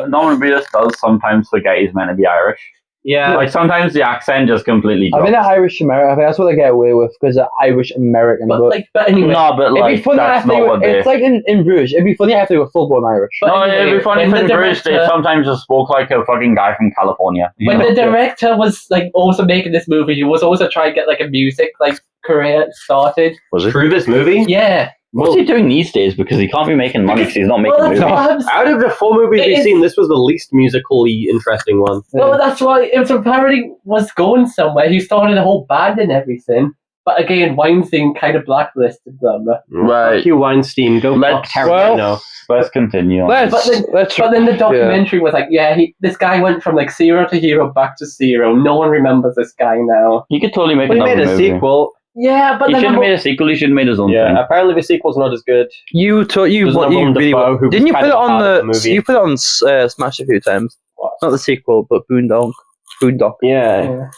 Norman Reedus does sometimes forget he's meant to be Irish. Yeah, Like sometimes the accent just completely I drops. think that Irish American. I think that's what they get away with because they're Irish American. But anyway, No, but it'd be like funny that's if they not were. what they. It's like in Bruges. It'd be funny if they were full blown Irish. but No, anyway, it'd be funny if when in the Bruges they director- sometimes just spoke like a fucking guy from California. you when know? the director was like also making this movie, he was also trying to get like a music like career started. Was it? through this movie. Yeah. What's he doing these days? Because he can't be making money because he's not making Well, movies. that's what I'm saying. Out of the 4 movies It we've is- seen, this was the least musically interesting one. Well, that's why it was apparently was going somewhere. He started a whole band and everything. But again, Weinstein kind of blacklisted them. Right. Fuck you, Weinstein. Go Let's- fuck well- Tarantino. Let's continue. on. Let's But then the documentary was like, this guy went from like 0 to hero back to 0. No one remembers this guy now. He could totally make Well, he another made a movie. sequel. Yeah, but He then shouldn't have made a sequel. He should have made his own Yeah, thing. apparently the sequel's not as good. you Doesn't have really Willem Dafoe, who was didn't you kind put it of on part of the the movie. you put it on Smash a few times. Not the sequel, but Boondock. Yeah. Yeah.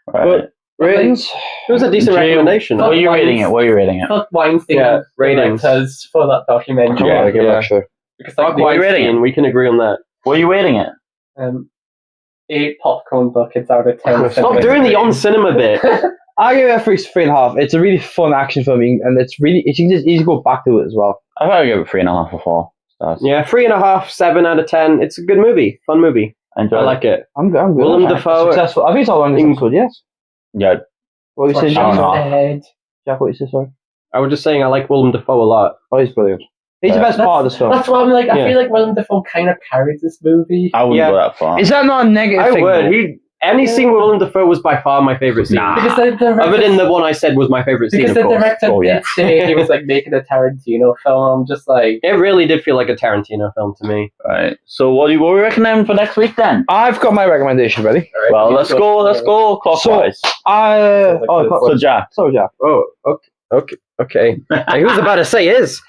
Right. Ratings. It was a decent Jay, recommendation. What are you rating it? What are you rating it? Fuck Weinstein Yeah, and ratings. directors for that documentary. Yeah, give it a shot. Because like Fuck What are you rating it? Weinstein, we can agree on that. What are you rating it? 8 popcorn buckets out of 10. Stop doing the on cinema bit. I give it a 3.5. It's a really fun action film, and it's you can just easy go back to it as well. I gotta give it 3.5 or 4 stars. Yeah, 3.5, 7 out of 10. It's a good movie. Fun movie. I enjoyed I it. like it. I'm good. Willem Dafoe- Successful. I think it's all on this episode. Yes. Yeah, What you say, I Jack? don't know. Ed. Jack, what you say? Sorry. I was just saying I like Willem Dafoe a lot. Oh, he's brilliant. He's the best part of this film. That's why I'm like, I Yeah. feel like Willem Dafoe kind of carried this movie. I wouldn't Yeah. go that far. Is that not a negative I thing? would. though? Any scene with Willem Dafoe was by far my favorite scene. Nah. Because the director, Other than the one I said was my favorite scene, because of the course. director Oh, yeah. did say he was like making a Tarantino film. I'm just like, It really did feel like a Tarantino film to me. Right. So what do we recommend for next week then? I've got my recommendation ready. Well, let's go clockwise. So Jack, Sorry, Jack. Oh, okay. I was about to say his.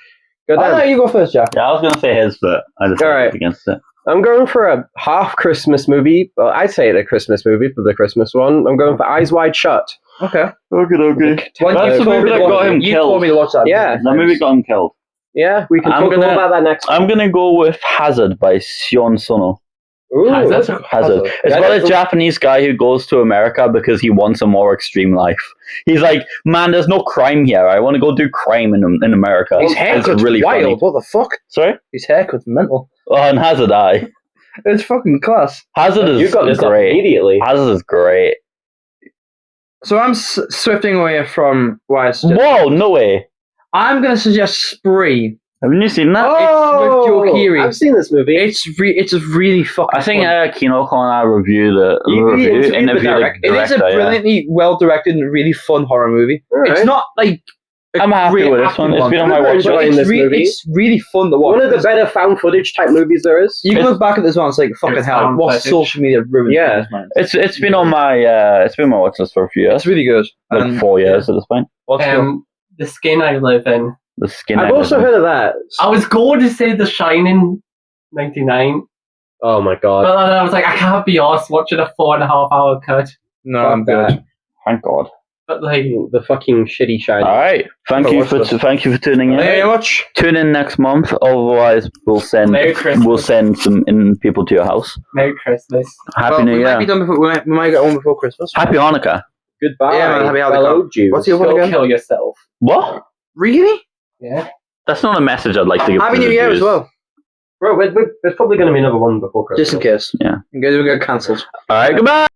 Go Oh, no, down. you go first, Jack. yeah, I was gonna say his, but I decided All right. against it. I'm going for a half Christmas movie. Well, I'd say it a Christmas movie for the Christmas one. I'm going for Eyes Wide Shut. Okay. Okay. Well, That's you the movie that told me- got him you killed. told me to watch that. Yeah. That movie got him killed. Yeah, we can I'm talk more gonna- about that next. I'm gonna go with Hazard by Sion Sono. Ooh, Hazard? that's a- Hazard. It's Yeah, about a that's- Japanese guy who goes to America because he wants a more extreme life. He's like, man, there's no crime here. I want to go do crime in America. His It's haircut's really wild. funny. What the fuck? Sorry? His haircut's mental. Oh, and Hazard, aye. It's fucking class. Hazard you is got this up great. immediately. Hazard is great. So I'm swifting away from why I suggest. Whoa, no way. I'm going to suggest Spree. Haven't you seen that? It's with Joe Keery. I've seen this movie. It's really fucking I think fun. Kinocels and I reviewed the You review, interviewed the director. It is a brilliantly well-directed and really fun horror movie. All It's right. not like a I'm happy great with this acting one. It's been on my I'm watch enjoying list. this movie. It's really fun to watch. One of the better found footage type movies there is. You can look back at this one, it's like, fucking It's hell, found what footage. social media ruined Yeah. this, man. It's been on my watch list for a few years. It's really good. Like And 4 years at this point. what's The Skin I Live In. The skin. I've also heard of that. I was going to say The Shining 99, Oh my god. but then I was like, I can't be arsed watching a 4.5 hour cut. No, Fuck I'm that. good. Thank God. But like, The fucking shitty Shining. All right. Thank I'm you gonna for watch this. thank you for tuning in. Thank you very much. Tune in next month. Otherwise, we'll send Merry Christmas. some people to your house. Merry Christmas. Happy Well, New we might Year. be done before, we might get one before Christmas. Happy Hanukkah. Goodbye. Yeah, man, happy fellow Jews. What's your one Go again? kill yourself. What? Really? Yeah. That's not a message I'd like to give. Happy to New the Year Jews. as well. Bro, there's probably going to be another one before Christmas. Just in case. Yeah. In case we get cancelled. All right. Goodbye.